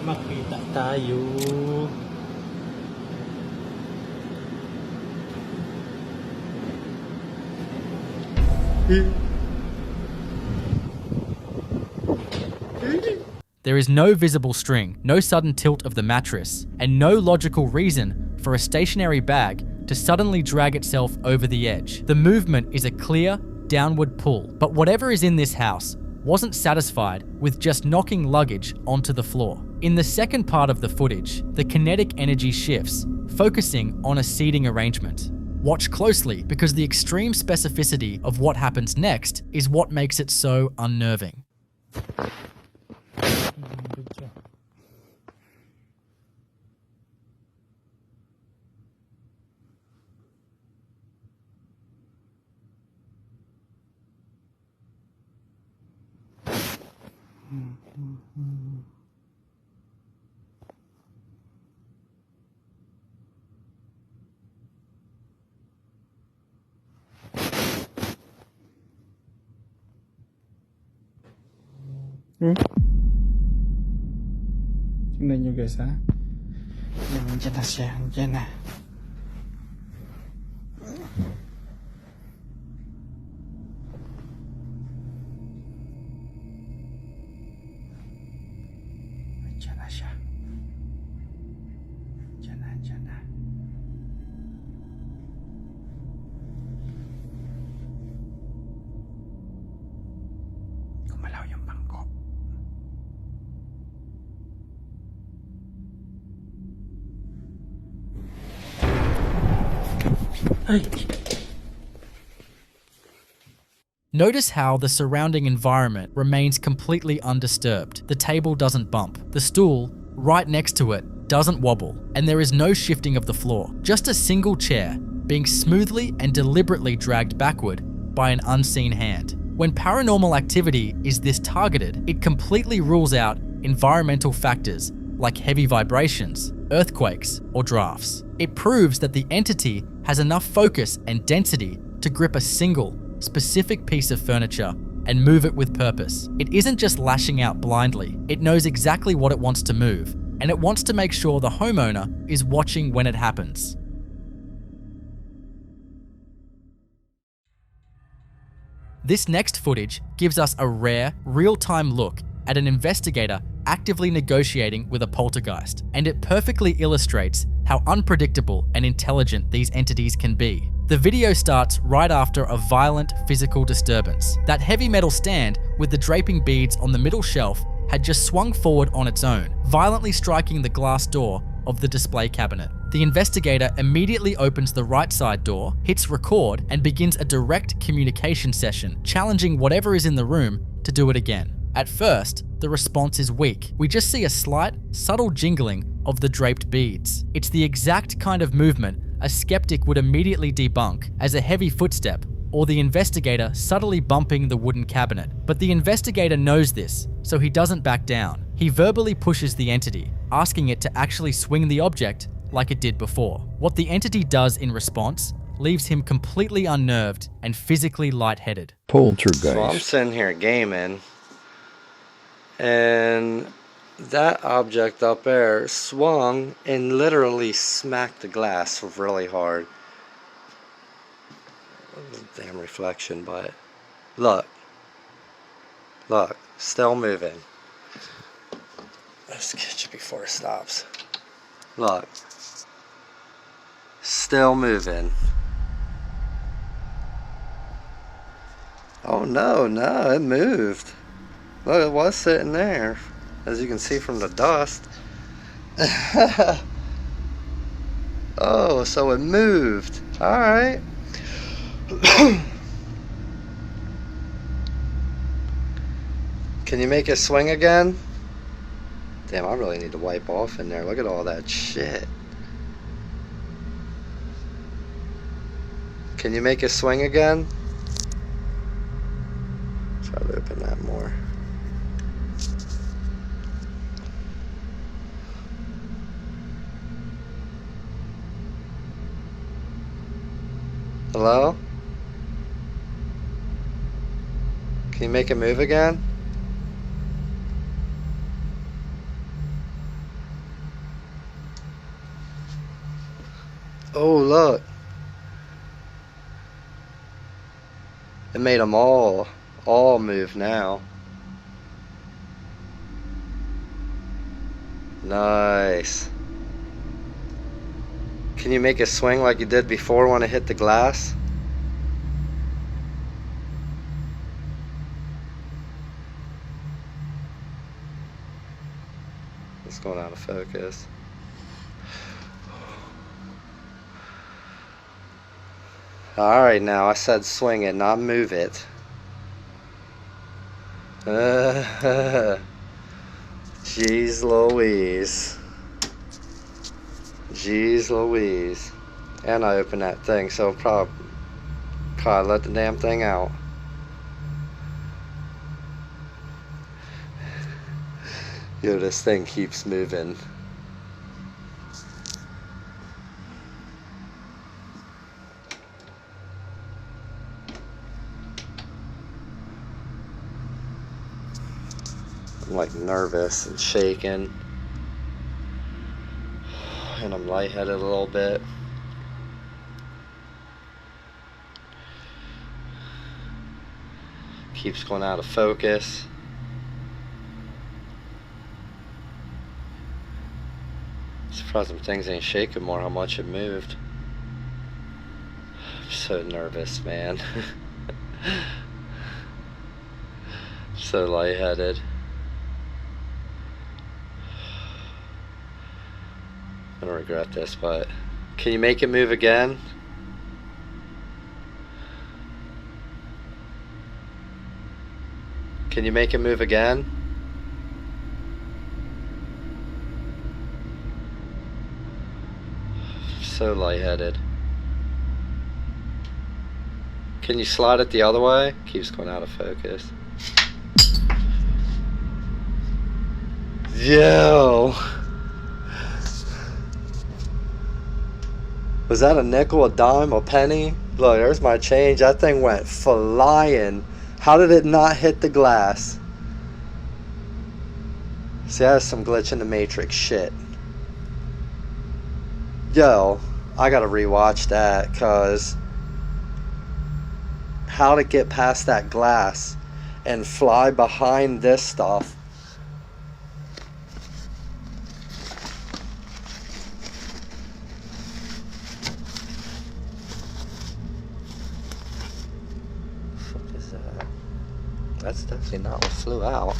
Makita tayo. There is no visible string, no sudden tilt of the mattress, and no logical reason for a stationary bag to suddenly drag itself over the edge. The movement is a clear, downward pull. But whatever is in this house wasn't satisfied with just knocking luggage onto the floor. In the second part of the footage, the kinetic energy shifts, focusing on a seating arrangement. Watch closely because the extreme specificity of what happens next is what makes it so unnerving. Tingnan nyo guys ha. Nandiyan na siya. Nandiyan na. Nandiyan na siya. Nandiyan na. Nandiyan na. Gumalaw yung bangko. Notice how the surrounding environment remains completely undisturbed. The table doesn't bump. The stool right next to it doesn't wobble, and there is no shifting of the floor. Just a single chair being smoothly and deliberately dragged backward by an unseen hand. When paranormal activity is this targeted, it completely rules out environmental factors like heavy vibrations, earthquakes, or drafts. It proves that the entity has enough focus and density to grip a single, specific piece of furniture and move it with purpose. It isn't just lashing out blindly. It knows exactly what it wants to move, and it wants to make sure the homeowner is watching when it happens. This next footage gives us a rare, real-time look at an investigator actively negotiating with a poltergeist, and it perfectly illustrates how unpredictable and intelligent these entities can be. The video starts right after a violent physical disturbance. That heavy metal stand with the draping beads on the middle shelf had just swung forward on its own, violently striking the glass door of the display cabinet. The investigator immediately opens the right side door, hits record, and begins a direct communication session, challenging whatever is in the room to do it again. At first, the response is weak. We just see a slight, subtle jingling of the draped beads. It's the exact kind of movement a skeptic would immediately debunk as a heavy footstep or the investigator subtly bumping the wooden cabinet. But the investigator knows this, so he doesn't back down. He verbally pushes the entity, asking it to actually swing the object like it did before. What the entity does in response leaves him completely unnerved and physically lightheaded. Poltergeist. So I'm sitting here gaming, and that object up there swung and literally smacked the glass really hard. Damn reflection, but look, still moving. Let's get you before it stops. Look, still moving. Oh no, it moved. Look, it was sitting there, as you can see from the dust. Oh, so it moved. Alright. Can you make it swing again? Damn, I really need to wipe off in there. Look at all that shit. Can you make it swing again? Try to open that more. Hello? Can you make it move again? Oh, look. It made them all move now. Nice. Can you make it swing like you did before when it hit the glass? It's going out of focus. Alright, now I said swing it, not move it. Jeez Louise. Jeez Louise. And I opened that thing, so probably let the damn thing out. Yo, this thing keeps moving. I'm like nervous and shaking, and I'm lightheaded a little bit. Keeps going out of focus. Surprised some things ain't shaking more, how much it moved. I'm so nervous, man. So lightheaded. I don't regret this, but can you make it move again? Can you make it move again? So lightheaded. Can you slide it the other way? Keeps going out of focus. Yo! Was that a nickel, a dime, a penny? Look, there's my change. That thing went flying. How did it not hit the glass? See, that's some glitch in the Matrix shit. Yo, I gotta rewatch that, cause how to get past that glass and fly behind this stuff. What is that? That's definitely not what flew out.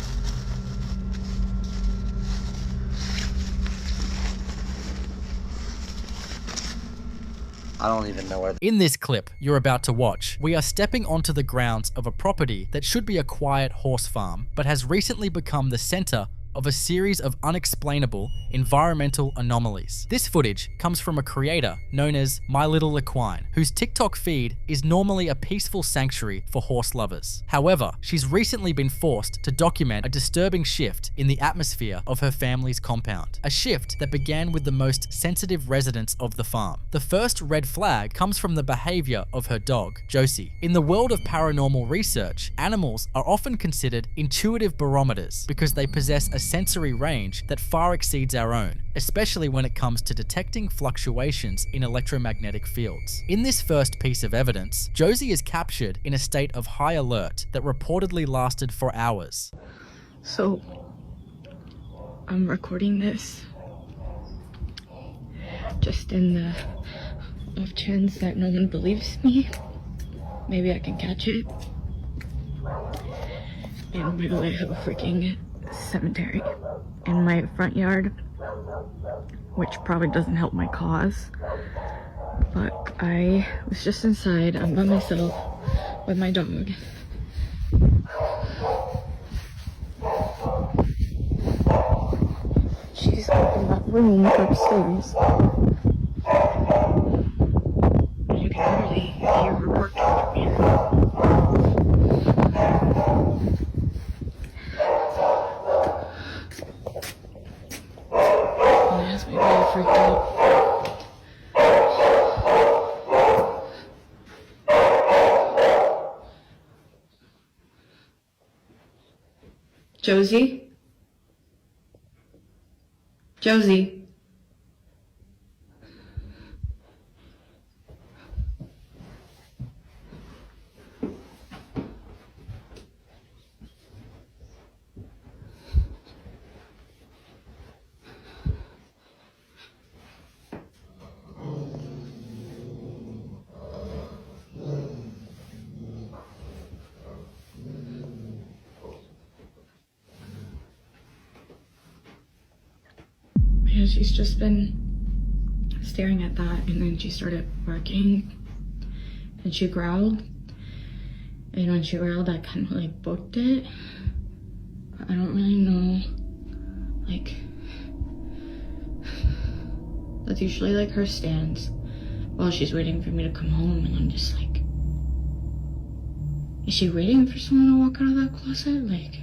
I don't even know where. In this clip you're about to watch, we are stepping onto the grounds of a property that should be a quiet horse farm, but has recently become the center of a series of unexplainable environmental anomalies. This footage comes from a creator known as My Little Equine, whose TikTok feed is normally a peaceful sanctuary for horse lovers. However, she's recently been forced to document a disturbing shift in the atmosphere of her family's compound, a shift that began with the most sensitive residents of the farm. The first red flag comes from the behavior of her dog, Josie. In the world of paranormal research, animals are often considered intuitive barometers because they possess a sensory range that far exceeds our own, especially when it comes to detecting fluctuations in electromagnetic fields. In this first piece of evidence, Josie is captured in a state of high alert that reportedly lasted for hours. So, I'm recording this just in the off chance that no one believes me. Maybe I can catch it. And by the way, I have a freaking cemetery in my front yard, which probably doesn't help my cause, but I was just inside. I'm by myself with my dog. She's up in that room upstairs. You can literally hear her working from here. Freaked out. Josie? Josie? Yeah, she's just been staring at that, and then she started barking, and she growled, and when she growled, I kind of like booked it. I don't really know, like, that's usually like her stance while she's waiting for me to come home, and I'm just like, is she waiting for someone to walk out of that closet? Like,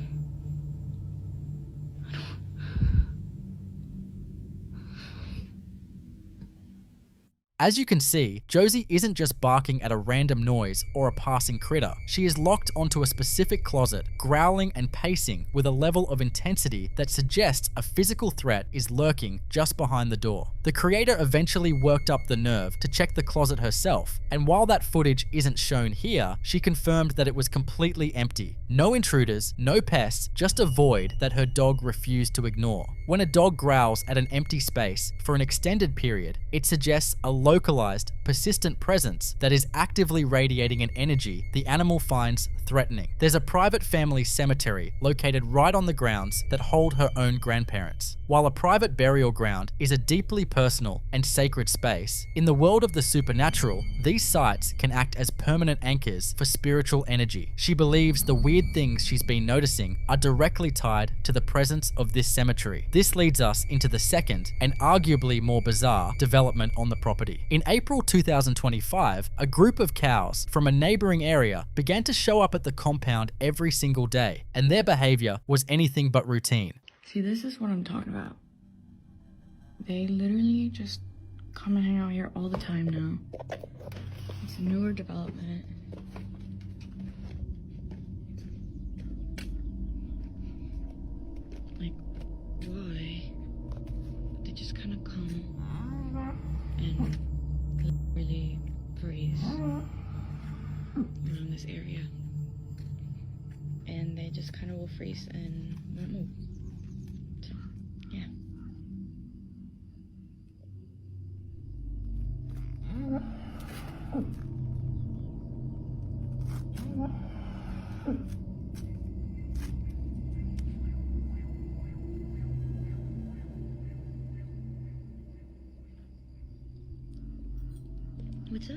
As you can see, Josie isn't just barking at a random noise or a passing critter. She is locked onto a specific closet, growling and pacing with a level of intensity that suggests a physical threat is lurking just behind the door. The creator eventually worked up the nerve to check the closet herself, and while that footage isn't shown here, she confirmed that it was completely empty. No intruders, no pests, just a void that her dog refused to ignore. When a dog growls at an empty space for an extended period, it suggests a localized, persistent presence that is actively radiating an energy the animal finds threatening. There's a private family cemetery located right on the grounds that hold her own grandparents. While a private burial ground is a deeply personal and sacred space, in the world of the supernatural, these sites can act as permanent anchors for spiritual energy. She believes the weird things she's been noticing are directly tied to the presence of this cemetery. This leads us into the second, and arguably more bizarre, development on the property. In April 2025, a group of cows from a neighboring area began to show up at the compound every single day, and their behavior was anything but routine. see, this is what I'm talking about. They literally just come and hang out here all the time now. It's a newer development. Like, why? They just kind of come and really breathe around this area. And they just kind of will freeze and won't move. So, yeah. What's up?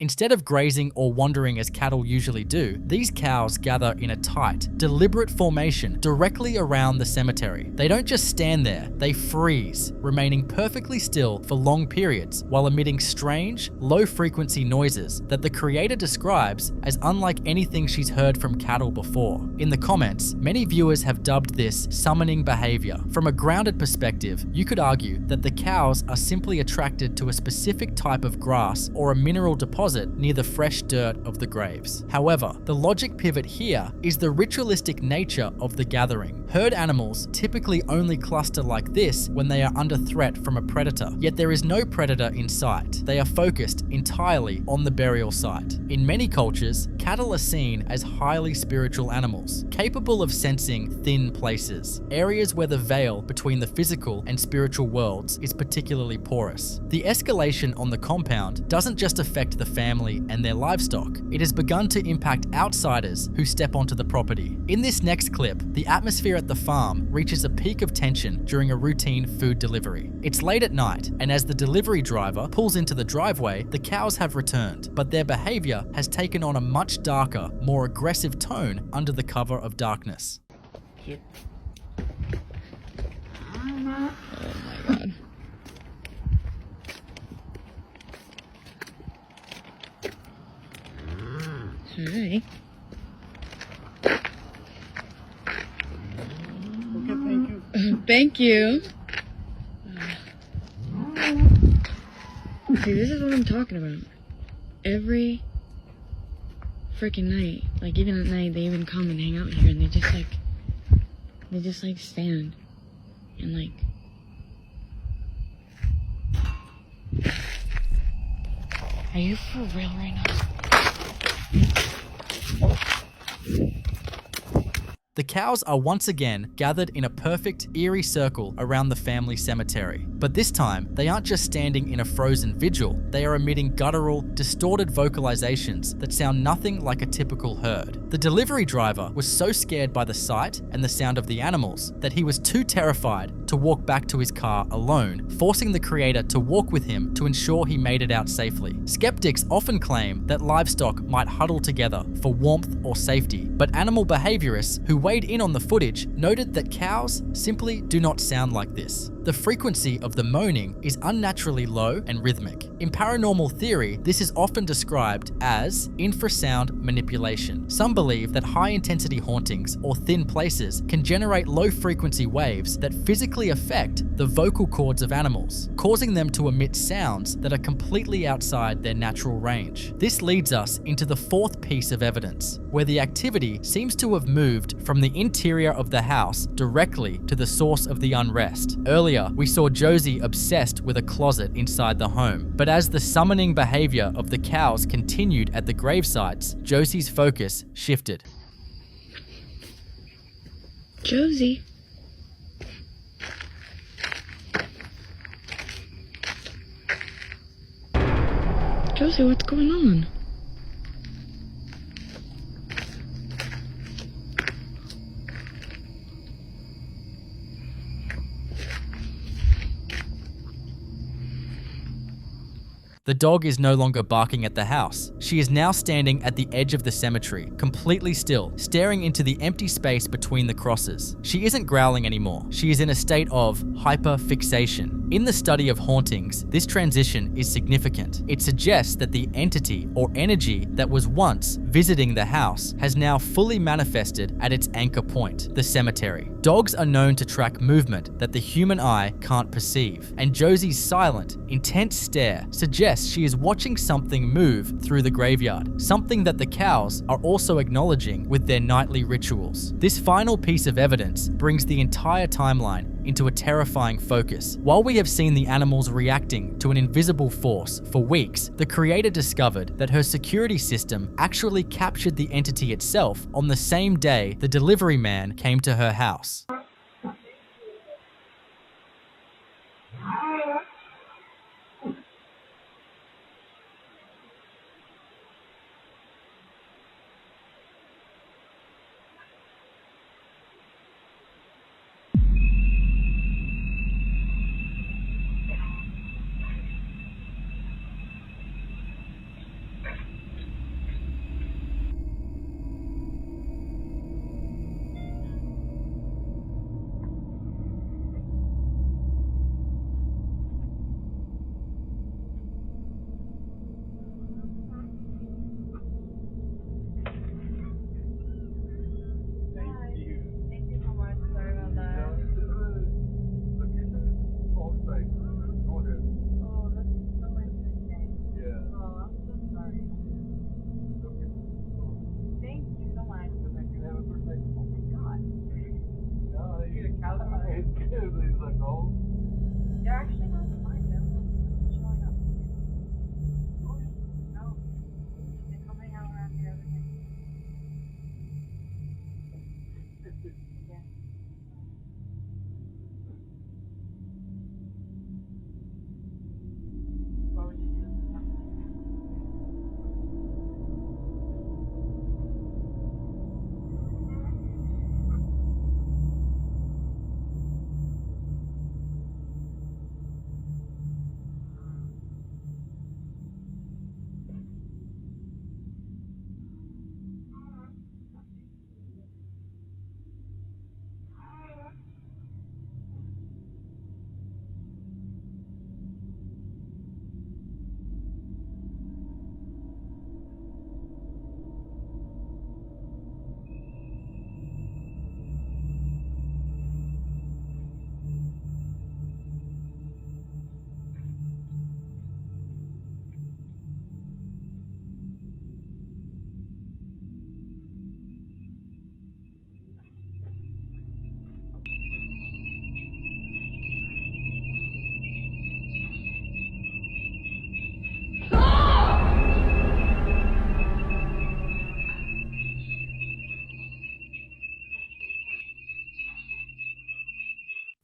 Instead of grazing or wandering as cattle usually do, these cows gather in a tight, deliberate formation directly around the cemetery. They don't just stand there, they freeze, remaining perfectly still for long periods while emitting strange, low-frequency noises that the creator describes as unlike anything she's heard from cattle before. In the comments, many viewers have dubbed this summoning behavior. From a grounded perspective, you could argue that the cows are simply attracted to a specific type of grass or a mineral deposit near the fresh dirt of the graves. However, the logic pivot here is the ritualistic nature of the gathering. Herd animals typically only cluster like this when they are under threat from a predator, yet there is no predator in sight. They are focused entirely on the burial site. In many cultures, cattle are seen as highly spiritual animals, capable of sensing thin places, areas where the veil between the physical and spiritual worlds is particularly porous. The escalation on the compound doesn't just affect the family and their livestock, it has begun to impact outsiders who step onto the property. In this next clip, the atmosphere at the farm reaches a peak of tension during a routine food delivery. It's late at night, and as the delivery driver pulls into the driveway, the cows have returned, but their behavior has taken on a much darker, more aggressive tone under the cover of darkness. Here. Oh my god. Hi. Okay, thank you. Thank you. See, this is what I'm talking about. Every freaking night, like even at night, they even come and hang out here, and they just like stand and like. Are you for real right now? The cows are once again gathered in a perfect, eerie circle around the family cemetery. But this time, they aren't just standing in a frozen vigil, they are emitting guttural, distorted vocalizations that sound nothing like a typical herd. The delivery driver was so scared by the sight and the sound of the animals that he was too terrified to walk back to his car alone, forcing the creator to walk with him to ensure he made it out safely. Skeptics often claim that livestock might huddle together for warmth or safety, but animal behaviorists who weighed in on the footage noted that cows simply do not sound like this. The frequency of the moaning is unnaturally low and rhythmic. In paranormal theory, this is often described as infrasound manipulation. Some believe that high-intensity hauntings or thin places can generate low-frequency waves that physically affect the vocal cords of animals, causing them to emit sounds that are completely outside their natural range. This leads us into the fourth piece of evidence, where the activity seems to have moved from the interior of the house directly to the source of the unrest. Earlier, we saw Josie obsessed with a closet inside the home, but as the summoning behavior of the cows continued at the grave sites, Josie's focus shifted. Josie. Josie, what's going on? The dog is no longer barking at the house. She is now standing at the edge of the cemetery, completely still, staring into the empty space between the crosses. She isn't growling anymore. She is in a state of hyperfixation. In the study of hauntings, this transition is significant. It suggests that the entity or energy that was once visiting the house has now fully manifested at its anchor point, the cemetery. Dogs are known to track movement that the human eye can't perceive, and Josie's silent, intense stare suggests she is watching something move through the graveyard, something that the cows are also acknowledging with their nightly rituals. This final piece of evidence brings the entire timeline into a terrifying focus. While we have seen the animals reacting to an invisible force for weeks, the creator discovered that her security system actually captured the entity itself on the same day the delivery man came to her house.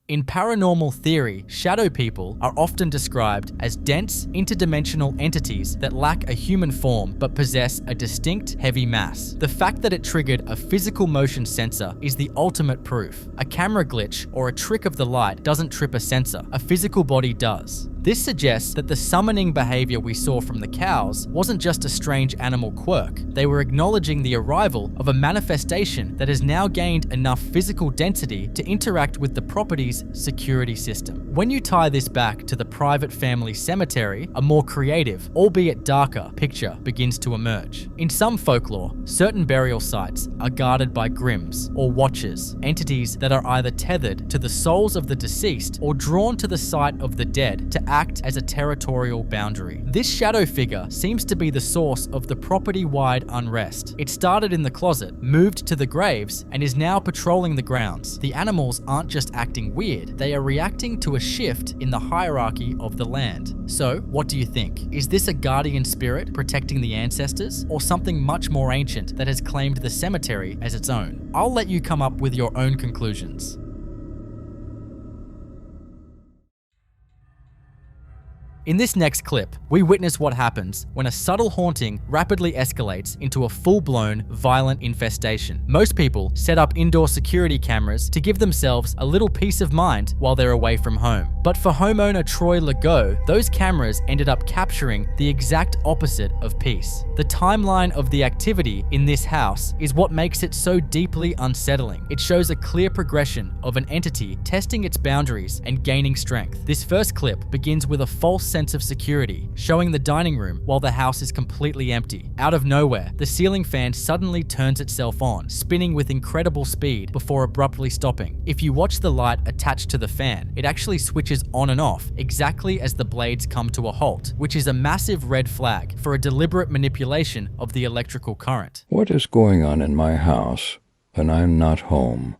In paranormal theory, shadow people are often described as dense, interdimensional entities that lack a human form but possess a distinct, heavy mass. The fact that it triggered a physical motion sensor is the ultimate proof. A camera glitch or a trick of the light doesn't trip a sensor, a physical body does. This suggests that the summoning behavior we saw from the cows wasn't just a strange animal quirk. They were acknowledging the arrival of a manifestation that has now gained enough physical density to interact with the property's security system. When you tie this back to the private family cemetery, a more creative, albeit darker, picture begins to emerge. In some folklore, certain burial sites are guarded by grims or watchers, entities that are either tethered to the souls of the deceased or drawn to the site of the dead to act as a territorial boundary. This shadow figure seems to be the source of the property-wide unrest. It started in the closet, moved to the graves, and is now patrolling the grounds. The animals aren't just acting weird, they are reacting to a shift in the hierarchy of the land. So, what do you think? Is this a guardian spirit protecting the ancestors, or something much more ancient that has claimed the cemetery as its own? I'll let you come up with your own conclusions. In this next clip, we witness what happens when a subtle haunting rapidly escalates into a full-blown, violent infestation. Most people set up indoor security cameras to give themselves a little peace of mind while they're away from home. But for homeowner Troy Legault, those cameras ended up capturing the exact opposite of peace. The timeline of the activity in this house is what makes it so deeply unsettling. It shows a clear progression of an entity testing its boundaries and gaining strength. This first clip begins with a false sense of security, showing the dining room while the house is completely empty. Out of nowhere, the ceiling fan suddenly turns itself on, spinning with incredible speed before abruptly stopping. If you watch the light attached to the fan, it actually switches on and off exactly as the blades come to a halt, which is a massive red flag for a deliberate manipulation of the electrical current. What is going on in my house when I'm not home?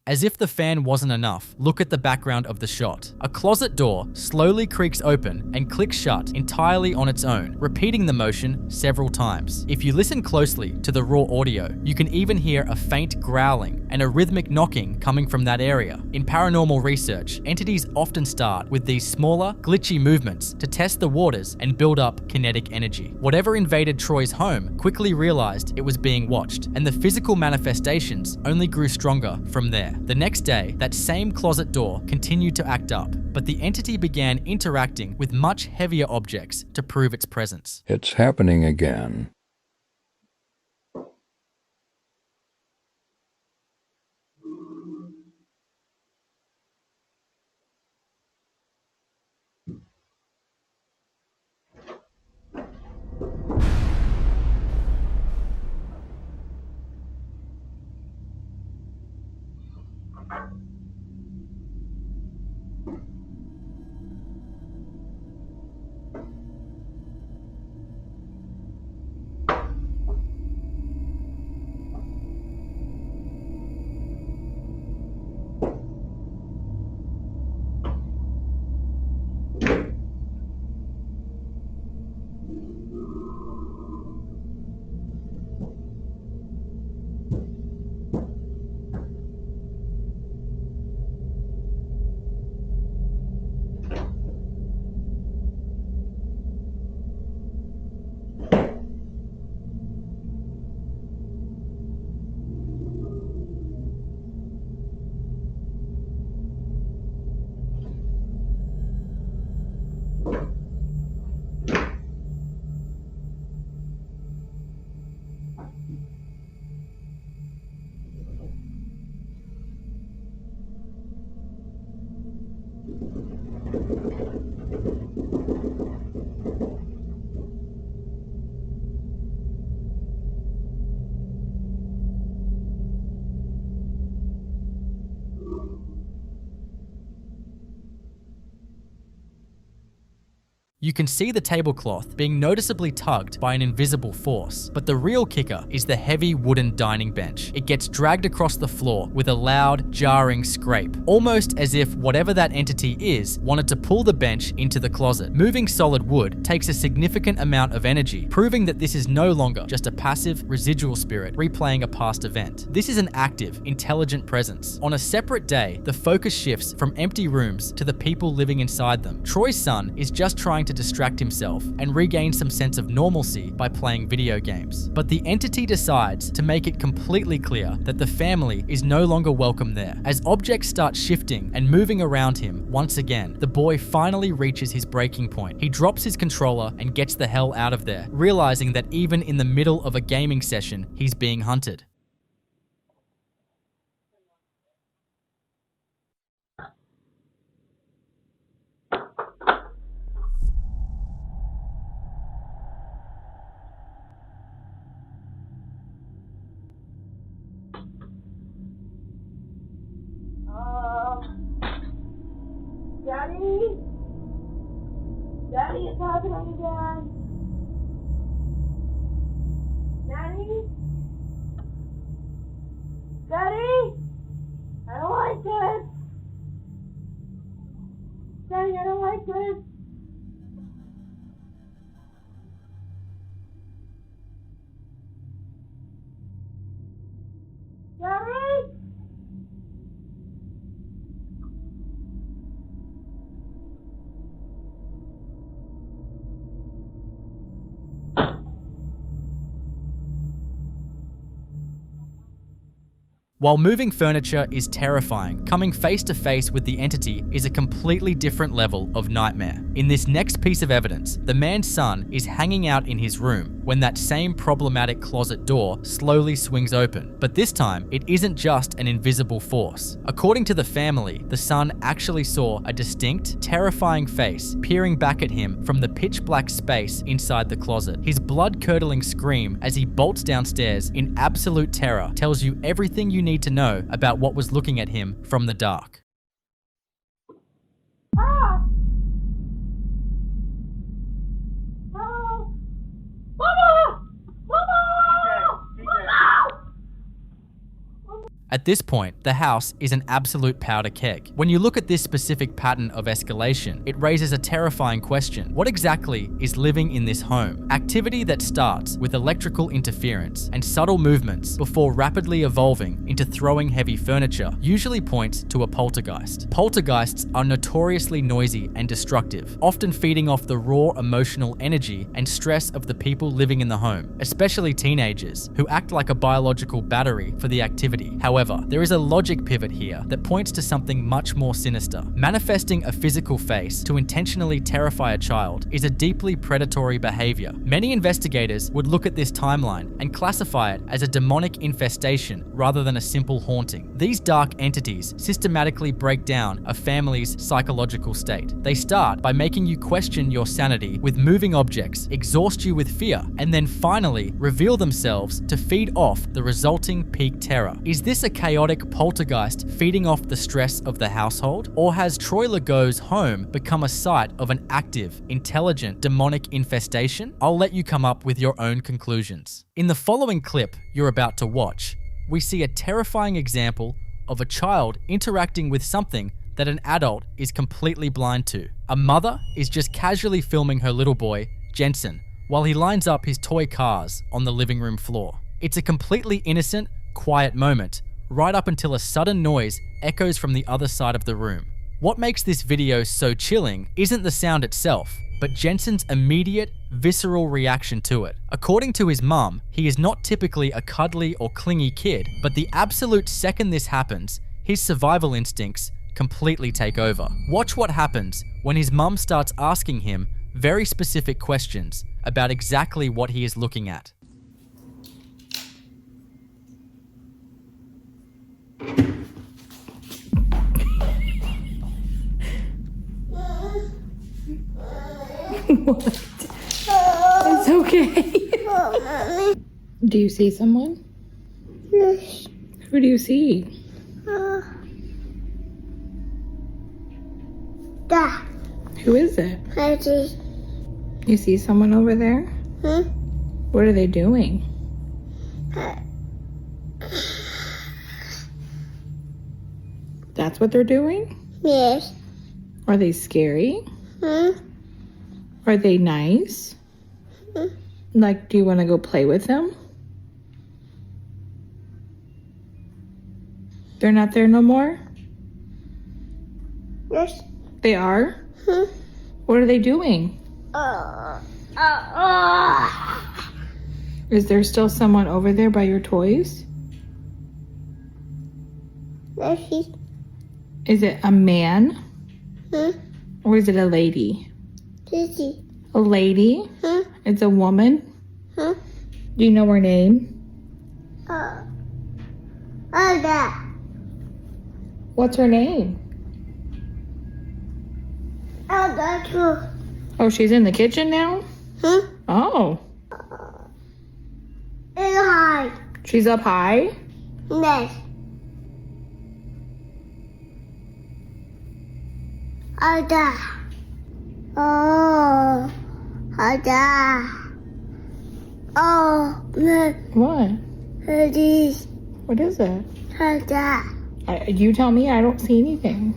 As if the fan wasn't enough, look at the background of the shot. A closet door slowly creaks open and clicks shut entirely on its own, repeating the motion several times. If you listen closely to the raw audio, you can even hear a faint growling and a rhythmic knocking coming from that area. In paranormal research, entities often start with these smaller, glitchy movements to test the waters and build up kinetic energy. Whatever invaded Troy's home quickly realized it was being watched, and the physical manifestations only grew stronger from there. The next day, that same closet door continued to act up, but the entity began interacting with much heavier objects to prove its presence. It's happening again. You can see the tablecloth being noticeably tugged by an invisible force, but the real kicker is the heavy wooden dining bench. It gets dragged across the floor with a loud, jarring scrape, almost as if whatever that entity is wanted to pull the bench into the closet. Moving solid wood takes a significant amount of energy, proving that this is no longer just a passive, residual spirit replaying a past event. This is an active, intelligent presence. On a separate day, the focus shifts from empty rooms to the people living inside them. Troy's son is just trying to distract himself and regain some sense of normalcy by playing video games. But the entity decides to make it completely clear that the family is no longer welcome there. As objects start shifting and moving around him once again, the boy finally reaches his breaking point. He drops his controller and gets the hell out of there, realizing that even in the middle of a gaming session, he's being hunted. Daddy? Daddy, it's happening again. Daddy? Daddy? I don't like this. Daddy, I don't like this. Daddy? While moving furniture is terrifying, coming face to face with the entity is a completely different level of nightmare. In this next piece of evidence, the man's son is hanging out in his room when that same problematic closet door slowly swings open. But this time, it isn't just an invisible force. According to the family, the son actually saw a distinct, terrifying face peering back at him from the pitch black space inside the closet. His blood-curdling scream as he bolts downstairs in absolute terror tells you everything you need to know about what was looking at him from the dark. Ah! Hello? Mama! Mama! Mama! At this point, the house is an absolute powder keg. When you look at this specific pattern of escalation, it raises a terrifying question. What exactly is living in this home? Activity that starts with electrical interference and subtle movements before rapidly evolving into throwing heavy furniture usually points to a poltergeist. Poltergeists are notoriously noisy and destructive, often feeding off the raw emotional energy and stress of the people living in the home, especially teenagers, who act like a biological battery for the activity. However, there is a logic pivot here that points to something much more sinister. Manifesting a physical face to intentionally terrify a child is a deeply predatory behavior. Many investigators would look at this timeline and classify it as a demonic infestation rather than a simple haunting. These dark entities systematically break down a family's psychological state. They start by making you question your sanity with moving objects, exhaust you with fear, and then finally reveal themselves to feed off the resulting peak terror. Is this a chaotic poltergeist feeding off the stress of the household? Or has Troy Legault's home become a site of an active, intelligent, demonic infestation? I'll let you come up with your own conclusions. In the following clip you're about to watch, we see a terrifying example of a child interacting with something that an adult is completely blind to. A mother is just casually filming her little boy, Jensen, while he lines up his toy cars on the living room floor. It's a completely innocent, quiet moment, right up until a sudden noise echoes from the other side of the room. What makes this video so chilling isn't the sound itself, but Jensen's immediate, visceral reaction to it. According to his mum, he is not typically a cuddly or clingy kid, but the absolute second this happens, his survival instincts completely take over. Watch what happens when his mum starts asking him very specific questions about exactly what he is looking at. What? It's okay. Do you see someone? Yes. Who do you see? Da. Who is it? Daddy. You see someone over there? What are they doing? That's what they're doing? Yes. Are they scary? Are they nice? Like, do you want to go play with them? They're not there no more? Yes. They are? What are they doing? Is there still someone over there by your toys? Is it a man? Or is it a lady? A lady? It's a woman? Do you know her name? What's her name? Oh, she's in the kitchen now? Oh. She's up high? Yes. Ada. Oh. Ada. Oh. What? This. What is it? Ada. You tell me, I don't see anything.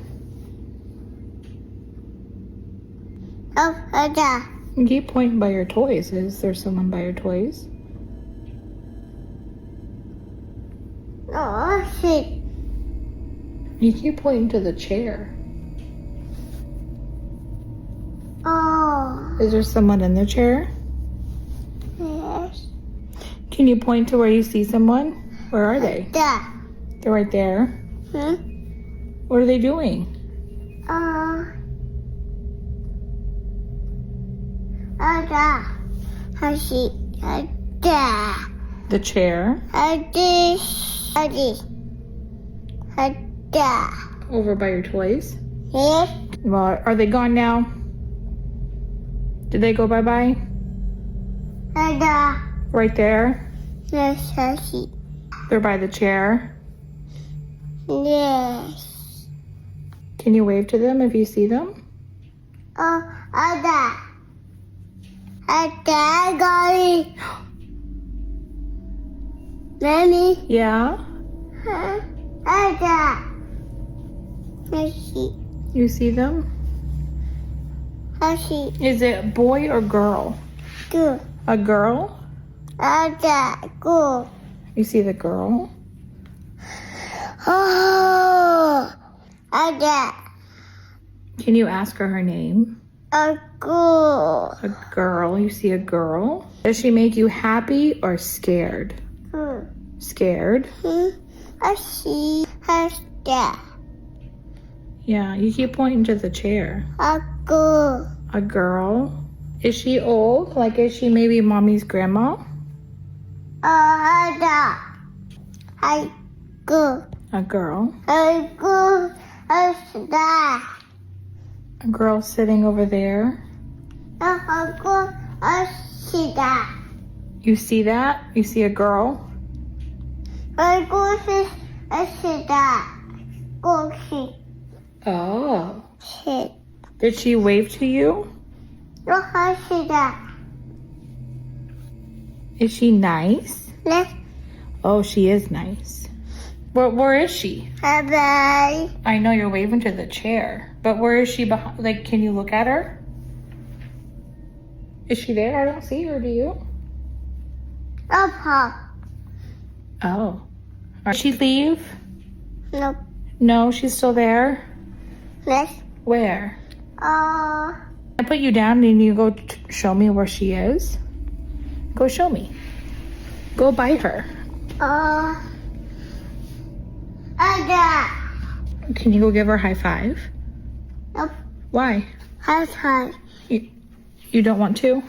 Oh, Ada. You keep pointing by your toys. Is there someone by your toys? Oh, shit. You keep pointing to the chair. Oh. Is there someone in the chair? Yes. Can you point to where you see someone? Where are they? There. They're right there. What are they doing? Ada. I see. Ada. The chair? Ada. Over by your toys? Yes. Well, are they gone now? Did they go bye-bye? Ada. Right there? Yes, I see. They're by the chair? Yes. Can you wave to them if you see them? Oh, Ada. Ada, got it. Mommy? Yeah? Ada. I see. You see them? I see. Is it boy or girl? Good. A girl? Ada, go. You see the girl? Oh, Ada. Can you ask her name? A girl. A girl. You see a girl? Does she make you happy or scared? Scared? I see. Ada. Yeah, you keep pointing to the chair. A girl. A girl? Is she old? Like, is she maybe mommy's grandma? Ada. I go. A girl? I go. Ada. A girl sitting over there. I go. I see that. You see that? You see a girl? I go see. I see that. Go see. Oh. Shit. Did she wave to you? Look, I see that. Is she nice? Yes. Oh, she is nice. Where is she? Bye-bye. I know you're waving to the chair, but where is she behind? Like, can you look at her? Is she there? I don't see her, do you? Up. Oh. Did she leave? Nope. No, she's still there? Yes. Where? I put you down and you go show me where she is. Go show me. Go by her. Ada. Can you go give her a high five? Nope. Why? High five. You don't want to?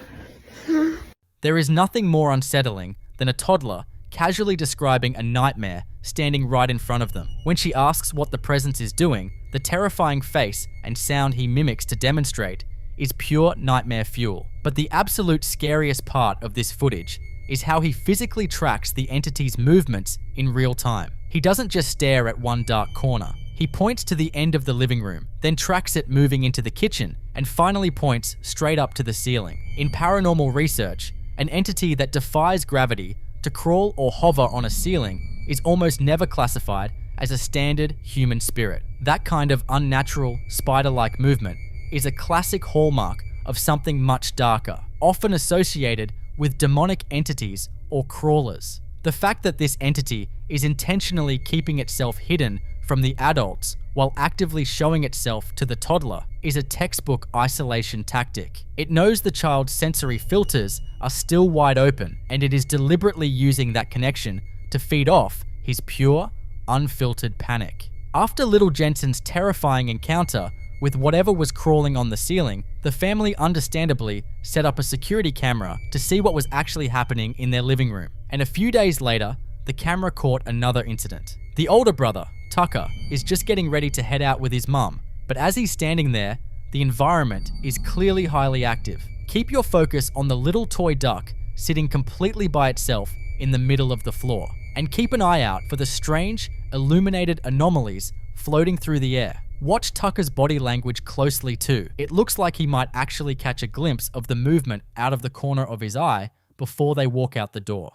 There is nothing more unsettling than a toddler casually describing a nightmare standing right in front of them. When she asks what the presence is doing, the terrifying face and sound he mimics to demonstrate is pure nightmare fuel. But the absolute scariest part of this footage is how he physically tracks the entity's movements in real time. He doesn't just stare at one dark corner. He points to the end of the living room, then tracks it moving into the kitchen, and finally points straight up to the ceiling. In paranormal research, an entity that defies gravity to crawl or hover on a ceiling is almost never classified as a standard human spirit. That kind of unnatural, spider-like movement is a classic hallmark of something much darker, often associated with demonic entities or crawlers. The fact that this entity is intentionally keeping itself hidden from the adults while actively showing itself to the toddler is a textbook isolation tactic. It knows the child's sensory filters are still wide open, and it is deliberately using that connection to feed off his pure, unfiltered panic. After little Jensen's terrifying encounter with whatever was crawling on the ceiling, the family understandably set up a security camera to see what was actually happening in their living room. And a few days later, the camera caught another incident. The older brother, Tucker, is just getting ready to head out with his mum, but as he's standing there, the environment is clearly highly active. Keep your focus on the little toy duck sitting completely by itself in the middle of the floor, and keep an eye out for the strange, illuminated anomalies floating through the air. Watch Tucker's body language closely too. It looks like he might actually catch a glimpse of the movement out of the corner of his eye before they walk out the door.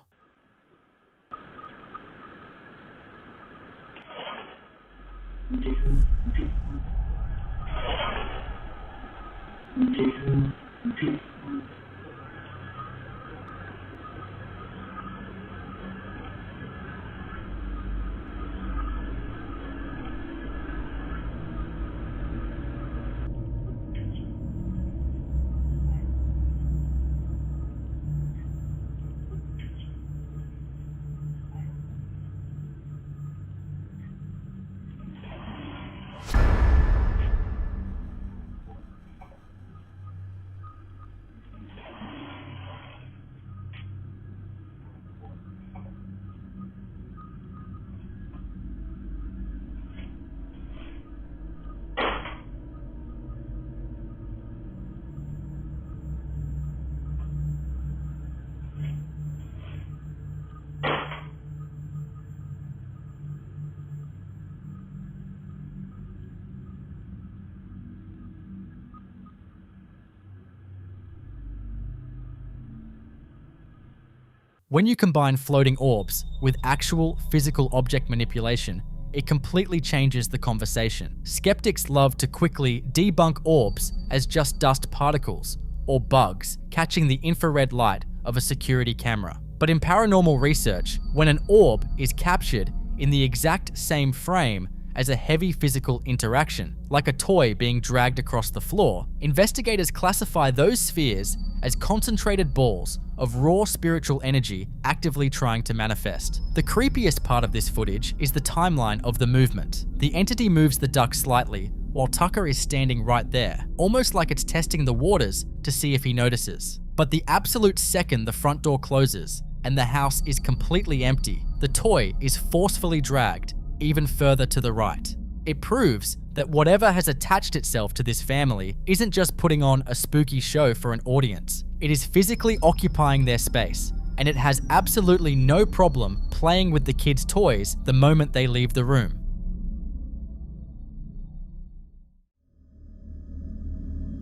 When you combine floating orbs with actual physical object manipulation, it completely changes the conversation. Skeptics love to quickly debunk orbs as just dust particles or bugs catching the infrared light of a security camera. But in paranormal research, when an orb is captured in the exact same frame as a heavy physical interaction, like a toy being dragged across the floor, investigators classify those spheres as concentrated balls of raw spiritual energy actively trying to manifest. The creepiest part of this footage is the timeline of the movement. The entity moves the duck slightly while Tucker is standing right there, almost like it's testing the waters to see if he notices. But the absolute second the front door closes and the house is completely empty, the toy is forcefully dragged even further to the right. It proves that whatever has attached itself to this family isn't just putting on a spooky show for an audience. It is physically occupying their space, and it has absolutely no problem playing with the kids' toys the moment they leave the room.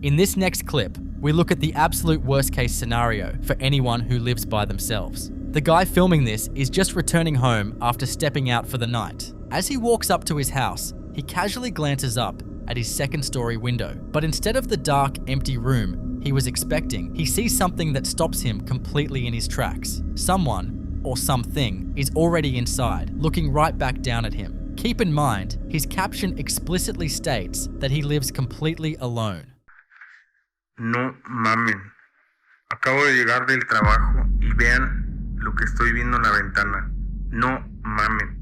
In this next clip, we look at the absolute worst case scenario for anyone who lives by themselves. The guy filming this is just returning home after stepping out for the night. As he walks up to his house, he casually glances up at his second-story window, but instead of the dark, empty room he was expecting, he sees something that stops him completely in his tracks. Someone, or something, is already inside, looking right back down at him. Keep in mind, his caption explicitly states that he lives completely alone. No mamen. Acabo de llegar del trabajo y vean lo que estoy viendo en la ventana. No mamen.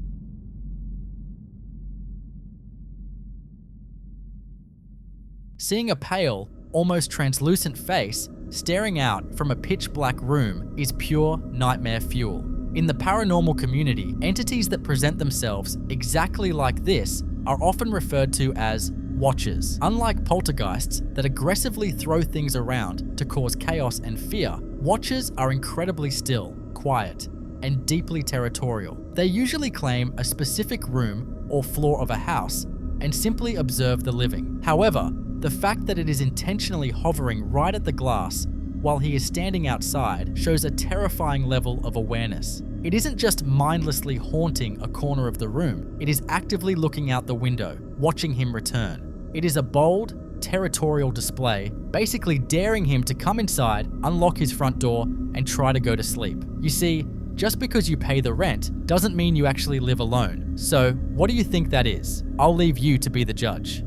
Seeing a pale, almost translucent face staring out from a pitch-black room is pure nightmare fuel. In the paranormal community, entities that present themselves exactly like this are often referred to as watchers. Unlike poltergeists that aggressively throw things around to cause chaos and fear, watchers are incredibly still, quiet, and deeply territorial. They usually claim a specific room or floor of a house and simply observe the living. However, the fact that it is intentionally hovering right at the glass while he is standing outside shows a terrifying level of awareness. It isn't just mindlessly haunting a corner of the room, it is actively looking out the window, watching him return. It is a bold, territorial display, basically daring him to come inside, unlock his front door, and try to go to sleep. You see, just because you pay the rent doesn't mean you actually live alone. So, what do you think that is? I'll leave you to be the judge.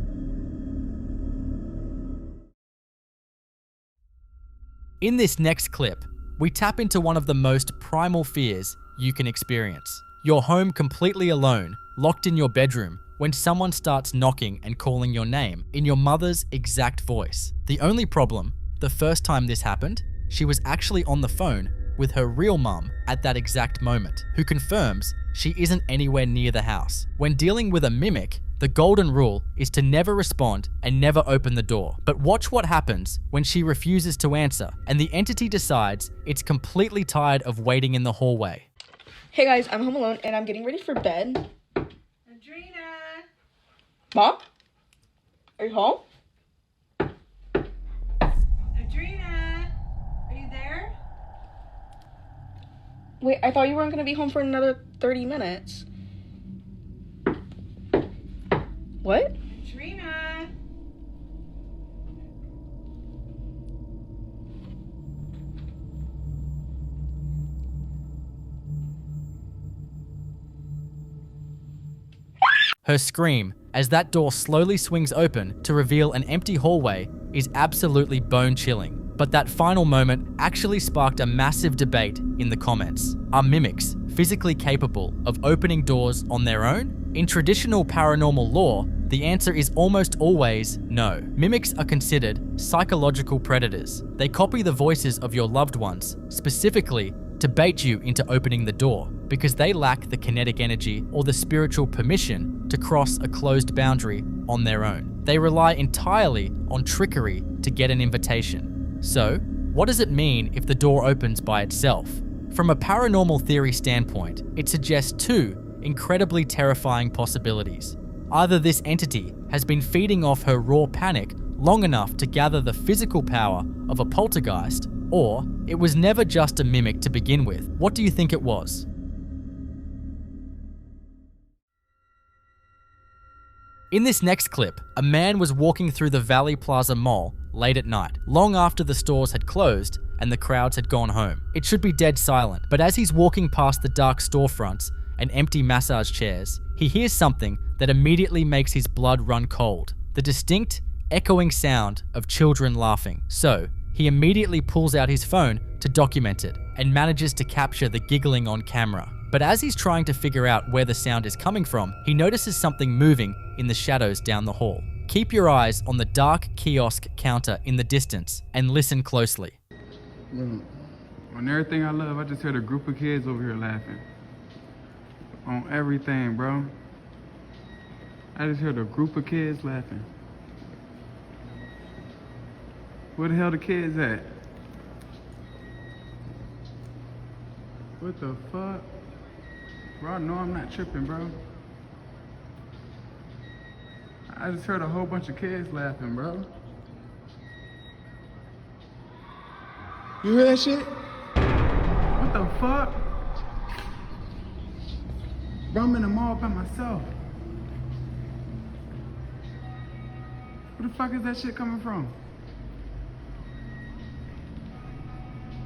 In this next clip, we tap into one of the most primal fears you can experience. You're home completely alone, locked in your bedroom, when someone starts knocking and calling your name in your mother's exact voice. The only problem, the first time this happened, she was actually on the phone with her real mum at that exact moment, who confirms she isn't anywhere near the house. When dealing with a mimic, the golden rule is to never respond and never open the door. But watch what happens when she refuses to answer and the entity decides it's completely tired of waiting in the hallway. Hey guys, I'm home alone and I'm getting ready for bed. Adrena! Mom? Are you home? Adrena! Are you there? Wait, I thought you weren't gonna be home for another 30 minutes. What? Adrena! Her scream, as that door slowly swings open to reveal an empty hallway, is absolutely bone-chilling. But that final moment actually sparked a massive debate in the comments. Are mimics physically capable of opening doors on their own? In traditional paranormal lore, the answer is almost always no. Mimics are considered psychological predators. They copy the voices of your loved ones, specifically to bait you into opening the door, because they lack the kinetic energy or the spiritual permission to cross a closed boundary on their own. They rely entirely on trickery to get an invitation. So, what does it mean if the door opens by itself? From a paranormal theory standpoint, it suggests two incredibly terrifying possibilities. Either this entity has been feeding off her raw panic long enough to gather the physical power of a poltergeist, or it was never just a mimic to begin with. What do you think it was? In this next clip, a man was walking through the Valley Plaza Mall late at night, long after the stores had closed and the crowds had gone home. It should be dead silent, but as he's walking past the dark storefronts and empty massage chairs, he hears something that immediately makes his blood run cold. The distinct, echoing sound of children laughing. So, he immediately pulls out his phone to document it and manages to capture the giggling on camera. But as he's trying to figure out where the sound is coming from, he notices something moving in the shadows down the hall. Keep your eyes on the dark kiosk counter in the distance and listen closely. On everything I love, I just heard a group of kids over here laughing. On everything, bro. I just heard a group of kids laughing. Where the hell the kids at? What the fuck? Bro, I know I'm not tripping, bro. I just heard a whole bunch of kids laughing, bro. You hear that shit? What the fuck? Bro, I'm in the mall by myself. Where the fuck is that shit coming from?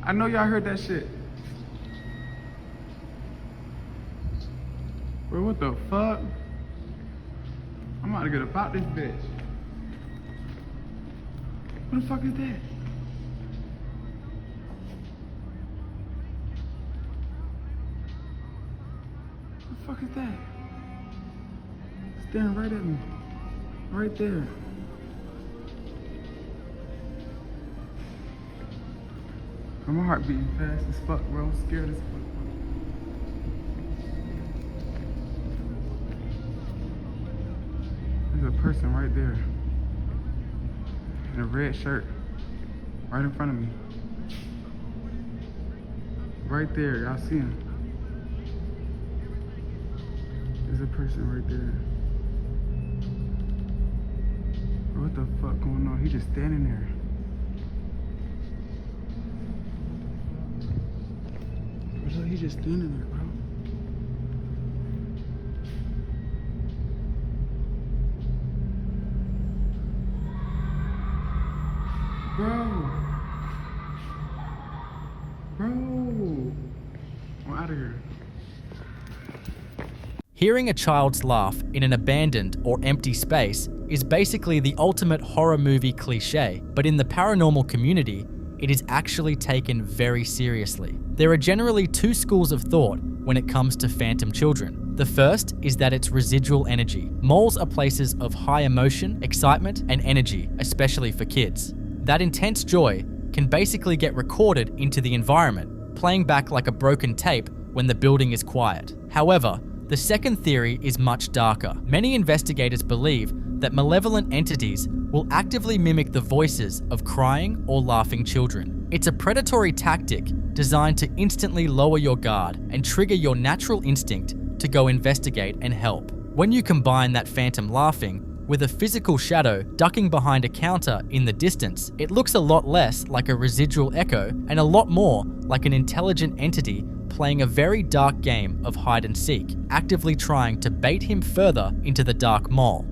I know y'all heard that shit. Bro, what the fuck? I'm about to get about this bitch. What the fuck is that? What the fuck is that? Staring right at me. Right there. My heart beating fast as fuck, bro. I'm scared as fuck. There's a person right there in a red shirt right in front of me. Right there, y'all see him. There's a person right there. What the fuck going on? He just standing there. Look, he just standing there, bro. Bro. I'm out out of here. Hearing a child's laugh in an abandoned or empty space is basically the ultimate horror movie cliche, but in the paranormal community, it is actually taken very seriously. There are generally two schools of thought when it comes to phantom children. The first is that it's residual energy. Moles are places of high emotion, excitement, and energy, especially for kids. That intense joy can basically get recorded into the environment, playing back like a broken tape when the building is quiet. However, the second theory is much darker. Many investigators believe that malevolent entities will actively mimic the voices of crying or laughing children. It's a predatory tactic designed to instantly lower your guard and trigger your natural instinct to go investigate and help. When you combine that phantom laughing with a physical shadow ducking behind a counter in the distance, it looks a lot less like a residual echo and a lot more like an intelligent entity playing a very dark game of hide and seek, actively trying to bait him further into the dark mole.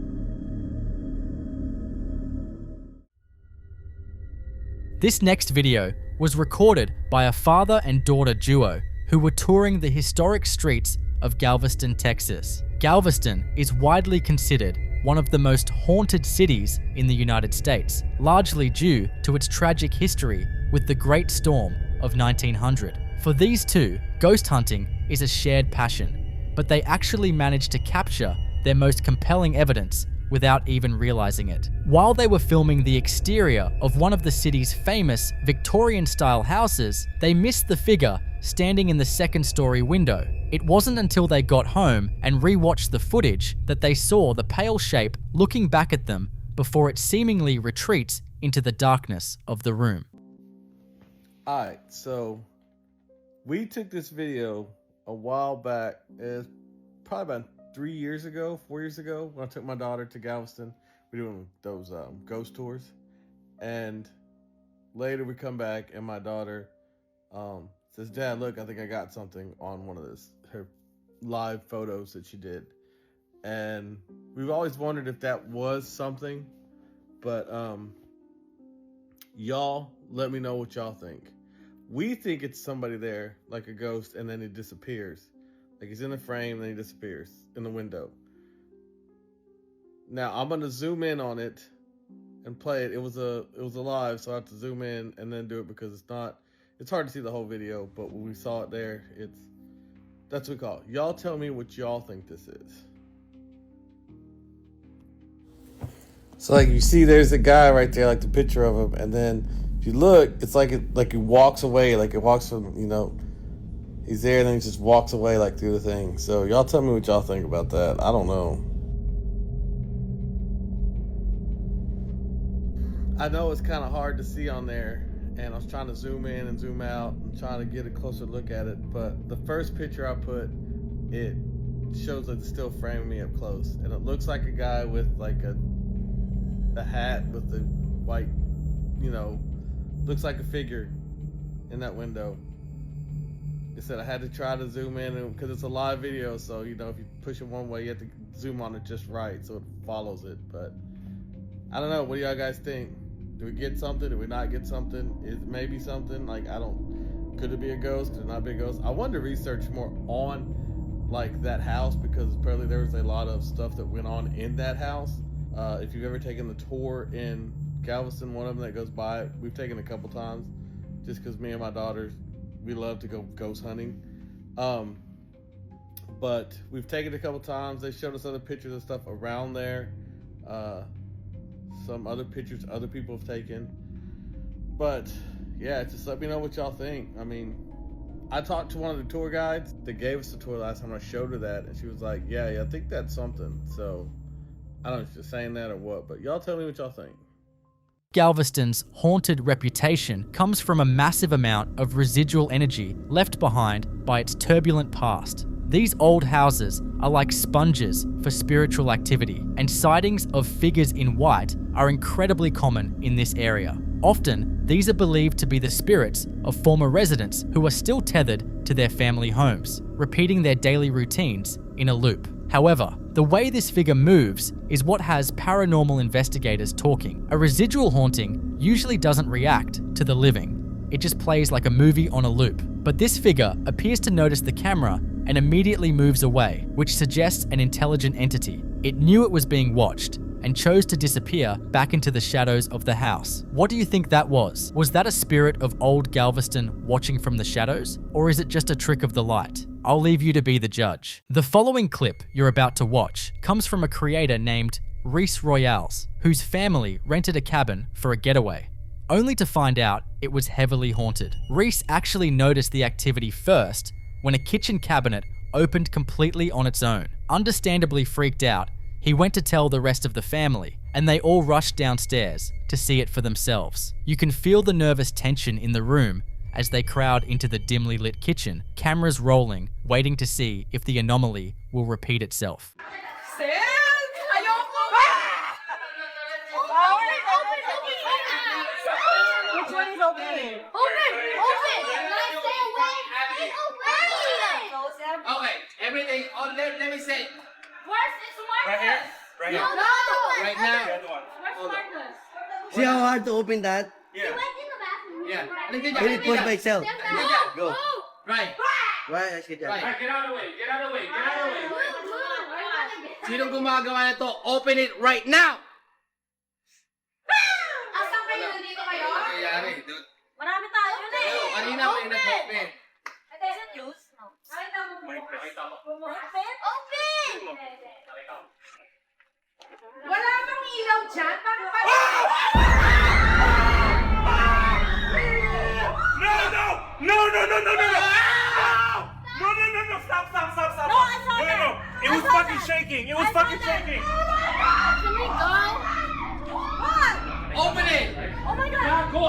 This next video was recorded by a father and daughter duo who were touring the historic streets of Galveston, Texas. Galveston is widely considered one of the most haunted cities in the United States, largely due to its tragic history with the Great Storm of 1900. For these two, ghost hunting is a shared passion, but they actually managed to capture their most compelling evidence without even realizing it. While they were filming the exterior of one of the city's famous Victorian-style houses, they missed the figure standing in the second-story window. It wasn't until they got home and rewatched the footage that they saw the pale shape looking back at them before it seemingly retreats into the darkness of the room. Alright, so we took this video a while back. It's probably about 4 years ago, when I took my daughter to Galveston. We're doing those ghost tours. And later we come back and my daughter says, "Dad, look, I think I got something on one of her live photos that she did." And we've always wondered if that was something. But y'all let me know what y'all think. We think it's somebody there, like a ghost, and then it disappears. Like he's in the frame, then he disappears in the window. Now I'm gonna zoom in on it and play it. It was a live, so I have to zoom in and then do it because it's hard to see the whole video. But when we saw it there, that's what we call it. Y'all tell me what y'all think this is. So like you see, there's a guy right there, like the picture of him, and then if you look, it's like he walks away, like it walks from, he's there and then he just walks away like through the thing. So y'all tell me what y'all think about that. I don't know. I know it's kind of hard to see on there, and I was trying to zoom in and zoom out and trying to get a closer look at it, but the first picture I put, it shows like it's still framing me up close, and it looks like a guy with like a hat with the white, looks like a figure in that window. It said I had to try to zoom in because it's a live video, so if you push it one way, you have to zoom on it just right so it follows it. But I don't know. What do y'all guys think? Do we get something? Do we not get something? Is it maybe something? Could it be a ghost? Could it not be a ghost? I wanted to research more on that house because apparently there was a lot of stuff that went on in that house. If you've ever taken the tour in Galveston, one of them that goes by, we've taken a couple times just because me and my daughters, we love to go ghost hunting. But we've taken it a couple times. They showed us other pictures and stuff around there. Some other pictures other people have taken. But yeah, just let me know what y'all think. I talked to one of the tour guides that gave us the tour last time. I showed her that and she was like, yeah, I think that's something. So I don't know if she's saying that or what, but y'all tell me what y'all think. Galveston's haunted reputation comes from a massive amount of residual energy left behind by its turbulent past. These old houses are like sponges for spiritual activity, and sightings of figures in white are incredibly common in this area. Often, these are believed to be the spirits of former residents who are still tethered to their family homes, repeating their daily routines in a loop. However, the way this figure moves is what has paranormal investigators talking. A residual haunting usually doesn't react to the living. It just plays like a movie on a loop. But this figure appears to notice the camera and immediately moves away, which suggests an intelligent entity. It knew it was being watched and chose to disappear back into the shadows of the house. What do you think that was? Was that a spirit of old Galveston watching from the shadows? Or is it just a trick of the light? I'll leave you to be the judge. The following clip you're about to watch comes from a creator named Reese Royales, whose family rented a cabin for a getaway, only to find out it was heavily haunted. Reese actually noticed the activity first when a kitchen cabinet opened completely on its own. Understandably freaked out, he went to tell the rest of the family, and they all rushed downstairs to see it for themselves. You can feel the nervous tension in the room as they crowd into the dimly lit kitchen, cameras rolling, waiting to see if the anomaly will repeat itself. Which one is open? Okay, everything. Oh, let me say. Right here? Right here. Right now. See how hard to open that? Yeah. Put it push by itself. Go. Right. Right, let's get that. Right, get out of the way. Get out of the way. Get out of the way. Sinong gumagawa nito? Open it right now. Asan kayo? Dito kayo? Nangyayari, dude. Marami tayo na eh. Kanina may nag-open. Is it juice? No. Open! Wala bang ilaw dyan? Bakit pa? No! Stop! No, I saw that. No. It was fucking shaking. It was fucking shaking. Can we go? What? Open it. Oh my God. Yeah, go.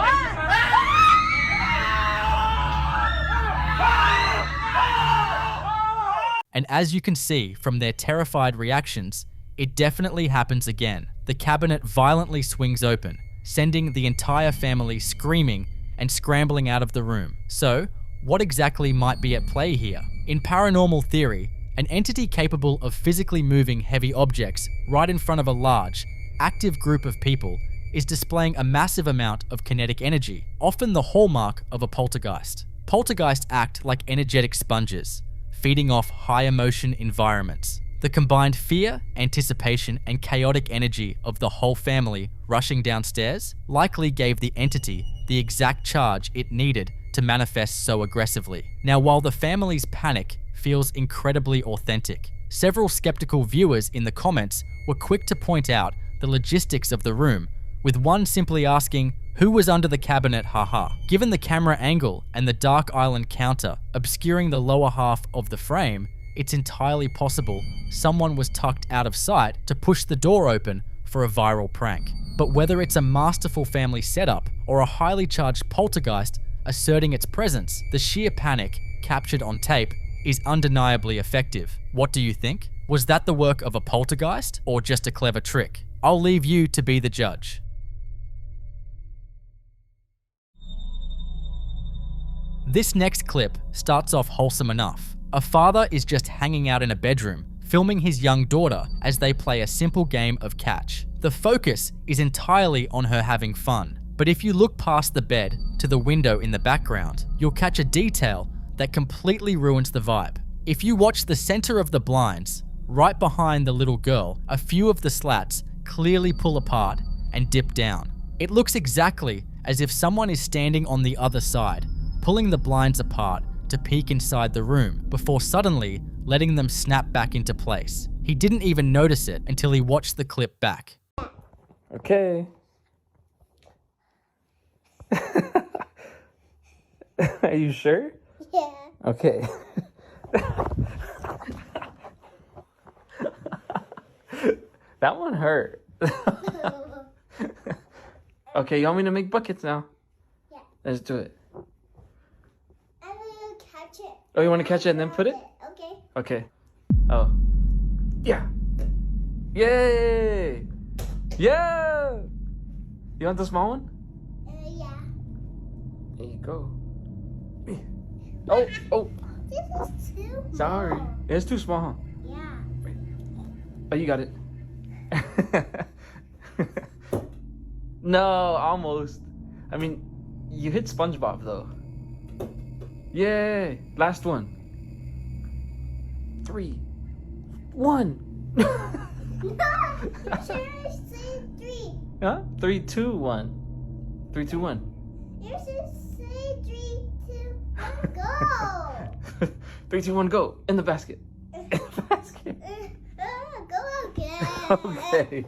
And as you can see from their terrified reactions, it definitely happens again. The cabinet violently swings open, sending the entire family screaming and scrambling out of the room. So, what exactly might be at play here? In paranormal theory, an entity capable of physically moving heavy objects right in front of a large, active group of people is displaying a massive amount of kinetic energy, often the hallmark of a poltergeist. Poltergeists act like energetic sponges, feeding off high emotion environments. The combined fear, anticipation, and chaotic energy of the whole family rushing downstairs likely gave the entity the exact charge it needed to manifest so aggressively. Now, while the family's panic feels incredibly authentic, several skeptical viewers in the comments were quick to point out the logistics of the room, with one simply asking, who was under the cabinet, haha? Given the camera angle and the dark island counter obscuring the lower half of the frame, it's entirely possible someone was tucked out of sight to push the door open for a viral prank. But whether it's a masterful family setup or a highly charged poltergeist asserting its presence, the sheer panic captured on tape is undeniably effective. What do you think? Was that the work of a poltergeist or just a clever trick? I'll leave you to be the judge. This next clip starts off wholesome enough. A father is just hanging out in a bedroom, filming his young daughter as they play a simple game of catch. The focus is entirely on her having fun, but if you look past the bed to the window in the background, you'll catch a detail that completely ruins the vibe. If you watch the center of the blinds, right behind the little girl, a few of the slats clearly pull apart and dip down. It looks exactly as if someone is standing on the other side, pulling the blinds apart to peek inside the room before suddenly letting them snap back into place. He didn't even notice it until he watched the clip back. Okay. Are you sure? Yeah. Okay. That one hurt. Okay, you want me to make buckets now? Yeah. Let's do it. I'm gonna catch it. Oh, you want to catch it and then put it? Okay. Okay. Oh. Yeah. Yay! Yeah! You want the small one? Yeah. There you go. Oh! This is too Sorry. small. It's too small, huh? Yeah. Oh, you got it. No, almost. I mean, You hit SpongeBob though. Yay! Last one. 3, 1. Seriously, 3. Huh? 3, 2, 1. 3, 2, 1. You should say 3, 2, 1, go. 3, 2, 1, go. In the basket. Go again. Okay.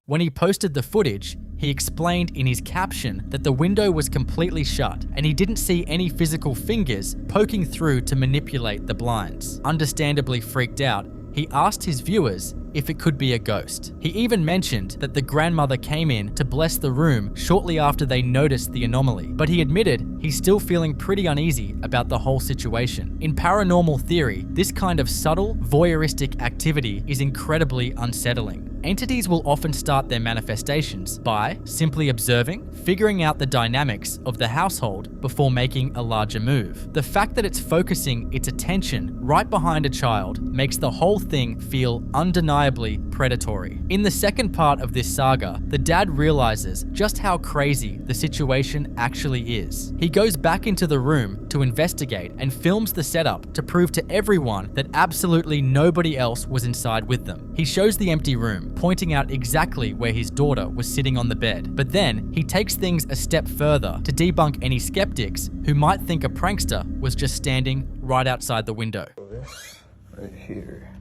When he posted the footage, he explained in his caption that the window was completely shut and he didn't see any physical fingers poking through to manipulate the blinds. Understandably freaked out, he asked his viewers if it could be a ghost. He even mentioned that the grandmother came in to bless the room shortly after they noticed the anomaly, but he admitted he's still feeling pretty uneasy about the whole situation. In paranormal theory, this kind of subtle, voyeuristic activity is incredibly unsettling. Entities will often start their manifestations by simply observing, figuring out the dynamics of the household before making a larger move. The fact that it's focusing its attention right behind a child makes the whole thing feel undeniably predatory. In the second part of this saga, the dad realizes just how crazy the situation actually is. He goes back into the room to investigate and films the setup to prove to everyone that absolutely nobody else was inside with them. He shows the empty room, pointing out exactly where his daughter was sitting on the bed. But then he takes things a step further to debunk any skeptics who might think a prankster was just standing right outside the window. This right here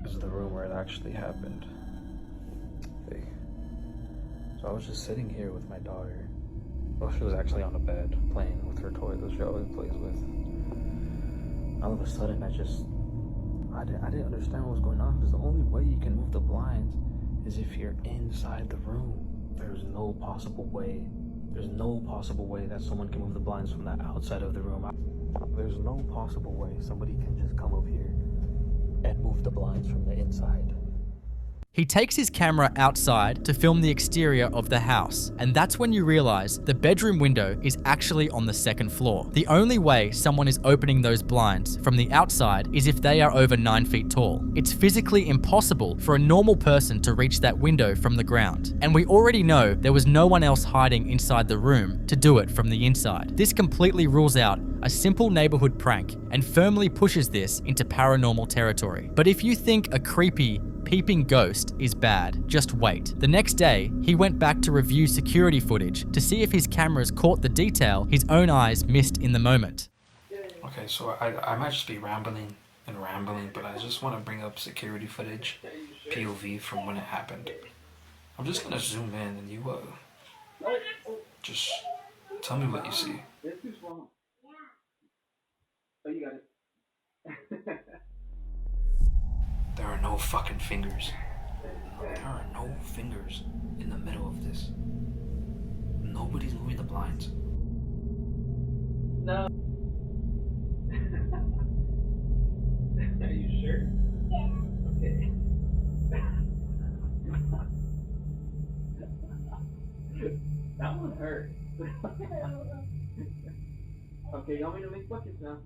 is the room where it actually happened. Okay. So I was just sitting here with my daughter. Well, she was actually on the bed playing with her toy that she always plays with. All of a sudden, I didn't understand what was going on, because the only way you can move the blinds is if you're inside the room. There's no possible way that someone can move the blinds from the outside of the room. There's no possible way somebody can just come up here and move the blinds from the inside. He takes his camera outside to film the exterior of the house, and that's when you realize the bedroom window is actually on the second floor. The only way someone is opening those blinds from the outside is if they are over 9 feet tall. It's physically impossible for a normal person to reach that window from the ground, and we already know there was no one else hiding inside the room to do it from the inside. This completely rules out a simple neighborhood prank and firmly pushes this into paranormal territory. But if you think a creepy, peeping ghost is bad, just wait. The next day, he went back to review security footage to see if his cameras caught the detail his own eyes missed in the moment. Okay, so I might just be rambling, but I just want to bring up security footage, POV from when it happened. I'm just gonna zoom in and you just tell me what you see. Oh, you got it. There are no fucking fingers. There are no fingers in the middle of this. Nobody's moving the blinds. No. Are you sure? Yeah. Okay. That one hurt. Okay, you want me to make buckets now?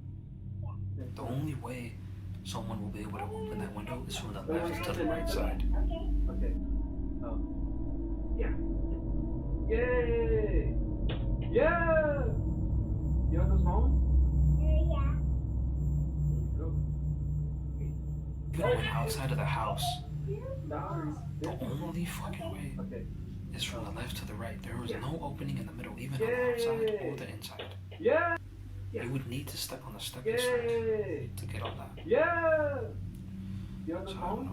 The only way someone will be able to open that window is from the left to the right side. Okay. Oh. Yeah. Yay! Yeah! You want the small one? Even when outside of the house, the only fucking way is from the left to the right. There was no opening in the middle, even on the outside or the inside. Yeah! You would need to step on the stepping stones to get on that. Yeah! You want the So I small don't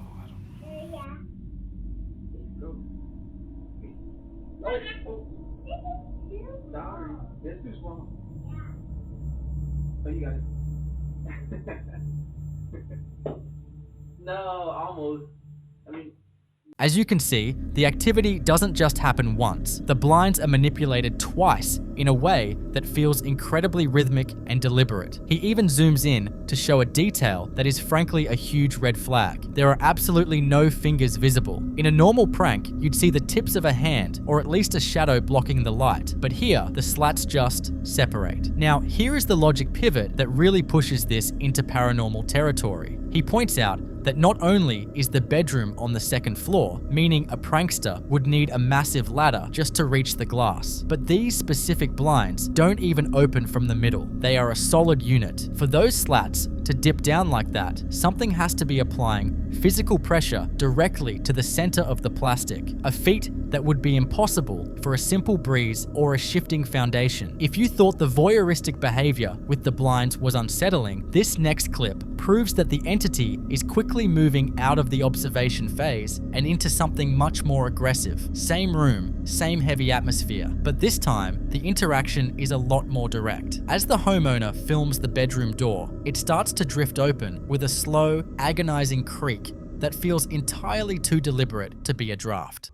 one? know. Go. Oh. Sorry. That's too small. Oh, you got it. No, almost. I mean... As you can see, the activity doesn't just happen once. The blinds are manipulated twice in a way that feels incredibly rhythmic and deliberate. He even zooms in to show a detail that is frankly a huge red flag. There are absolutely no fingers visible. In a normal prank, you'd see the tips of a hand or at least a shadow blocking the light, but here the slats just separate. Now, here is the logic pivot that really pushes this into paranormal territory. He points out that not only is the bedroom on the second floor, meaning a prankster would need a massive ladder just to reach the glass, but these specific blinds don't even open from the middle. They are a solid unit. For those slats to dip down like that, something has to be applying physical pressure directly to the center of the plastic, a feat that would be impossible for a simple breeze or a shifting foundation. If you thought the voyeuristic behavior with the blinds was unsettling, this next clip proves that the entity is quickly moving out of the observation phase and into something much more aggressive. Same room, same heavy atmosphere, but this time the interaction is a lot more direct. As the homeowner films the bedroom door, it starts to drift open with a slow, agonizing creak that feels entirely too deliberate to be a draft.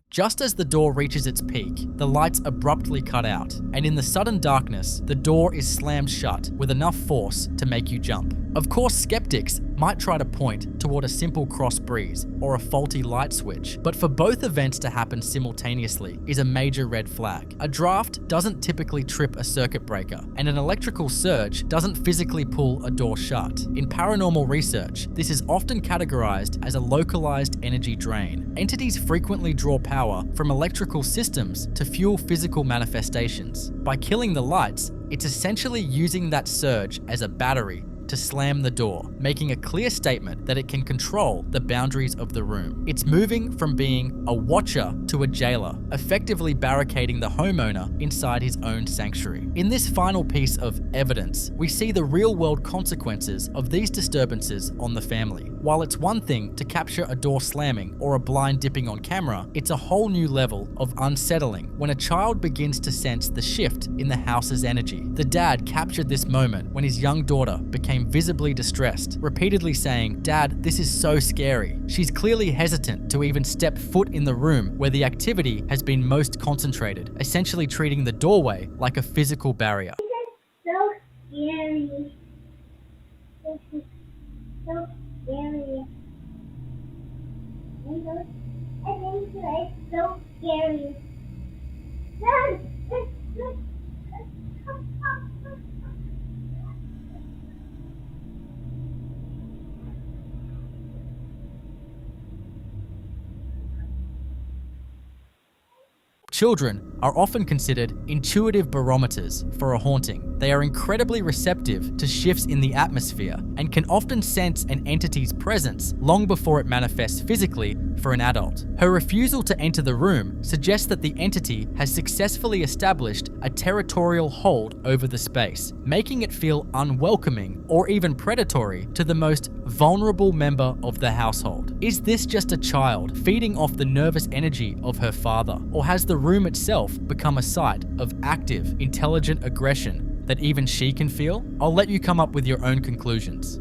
Just as the door reaches its peak, the lights abruptly cut out, and in the sudden darkness, the door is slammed shut with enough force to make you jump. Of course, skeptics might try to point toward a simple cross breeze or a faulty light switch, but for both events to happen simultaneously is a major red flag. A draft doesn't typically trip a circuit breaker, and an electrical surge doesn't physically pull a door shut. In paranormal research, this is often categorized as a localized energy drain. Entities frequently draw power from electrical systems to fuel physical manifestations. By killing the lights, it's essentially using that surge as a battery to slam the door, making a clear statement that it can control the boundaries of the room. It's moving from being a watcher to a jailer, effectively barricading the homeowner inside his own sanctuary. In this final piece of evidence, we see the real-world consequences of these disturbances on the family. While it's one thing to capture a door slamming or a blind dipping on camera, it's a whole new level of unsettling when a child begins to sense the shift in the house's energy. The dad captured this moment when his young daughter became visibly distressed, repeatedly saying, "Dad, this is so scary." She's clearly hesitant to even step foot in the room where the activity has been most concentrated, essentially treating the doorway like a physical barrier. So scary. This is so scary. I think it's so scary. Children are often considered intuitive barometers for a haunting. They are incredibly receptive to shifts in the atmosphere and can often sense an entity's presence long before it manifests physically for an adult. Her refusal to enter the room suggests that the entity has successfully established a territorial hold over the space, making it feel unwelcoming or even predatory to the most vulnerable member of the household. Is this just a child feeding off the nervous energy of her father, or has the room itself become a site of active, intelligent aggression that even she can feel? I'll let you come up with your own conclusions.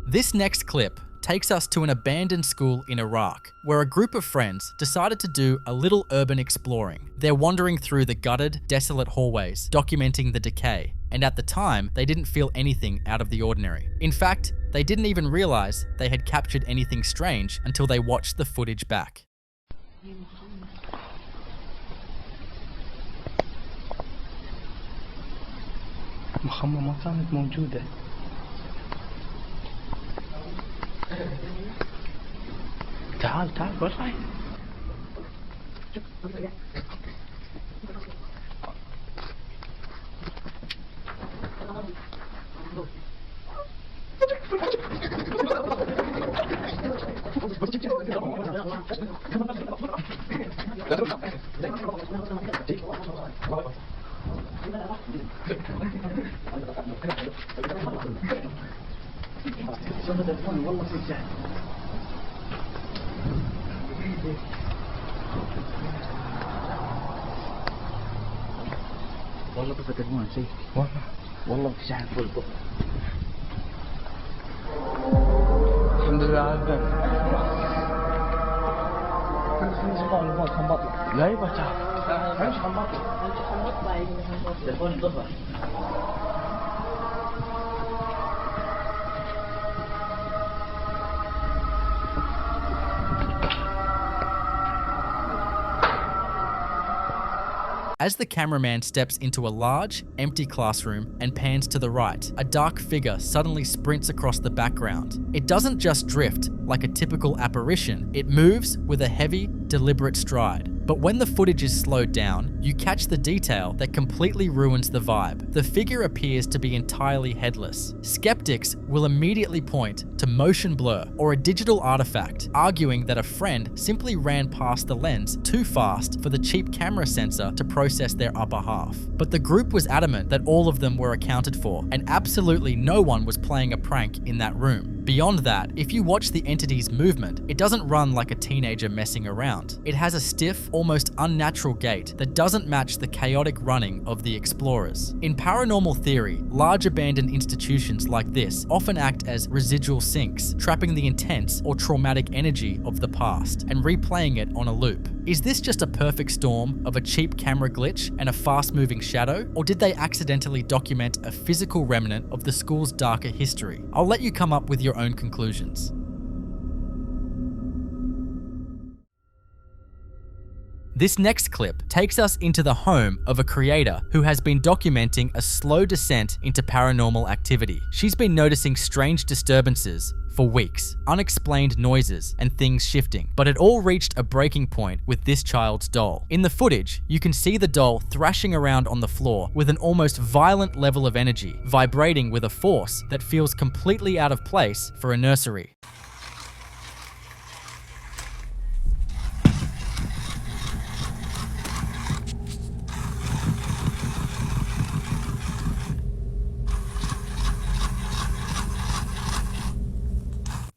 This next clip takes us to an abandoned school in Iraq, where a group of friends decided to do a little urban exploring. They're wandering through the gutted, desolate hallways, documenting the decay, and at the time, they didn't feel anything out of the ordinary. In fact, they didn't even realize they had captured anything strange until they watched the footage back. مخمة ما كانت موجودة. تعال وين رايح؟ والله طفى تليفون شيء والله في شحن فل الحمد لله عافاك As the cameraman steps into a large, empty classroom and pans to the right, a dark figure suddenly sprints across the background. It doesn't just drift like a typical apparition, it moves with a heavy, deliberate stride. But when the footage is slowed down, you catch the detail that completely ruins the vibe. The figure appears to be entirely headless. Skeptics will immediately point to motion blur or a digital artifact, arguing that a friend simply ran past the lens too fast for the cheap camera sensor to process their upper half. But the group was adamant that all of them were accounted for, and absolutely no one was playing a prank in that room. Beyond that, if you watch the entity's movement, it doesn't run like a teenager messing around. It has a stiff, almost unnatural gait that doesn't match the chaotic running of the explorers. In paranormal theory, large abandoned institutions like this often act as residual sinks, trapping the intense or traumatic energy of the past and replaying it on a loop. Is this just a perfect storm of a cheap camera glitch and a fast-moving shadow, or did they accidentally document a physical remnant of the school's darker history? I'll let you come up with your own conclusions. This next clip takes us into the home of a creator who has been documenting a slow descent into paranormal activity. She's been noticing strange disturbances for weeks, unexplained noises and things shifting, but it all reached a breaking point with this child's doll. In the footage, you can see the doll thrashing around on the floor with an almost violent level of energy, vibrating with a force that feels completely out of place for a nursery.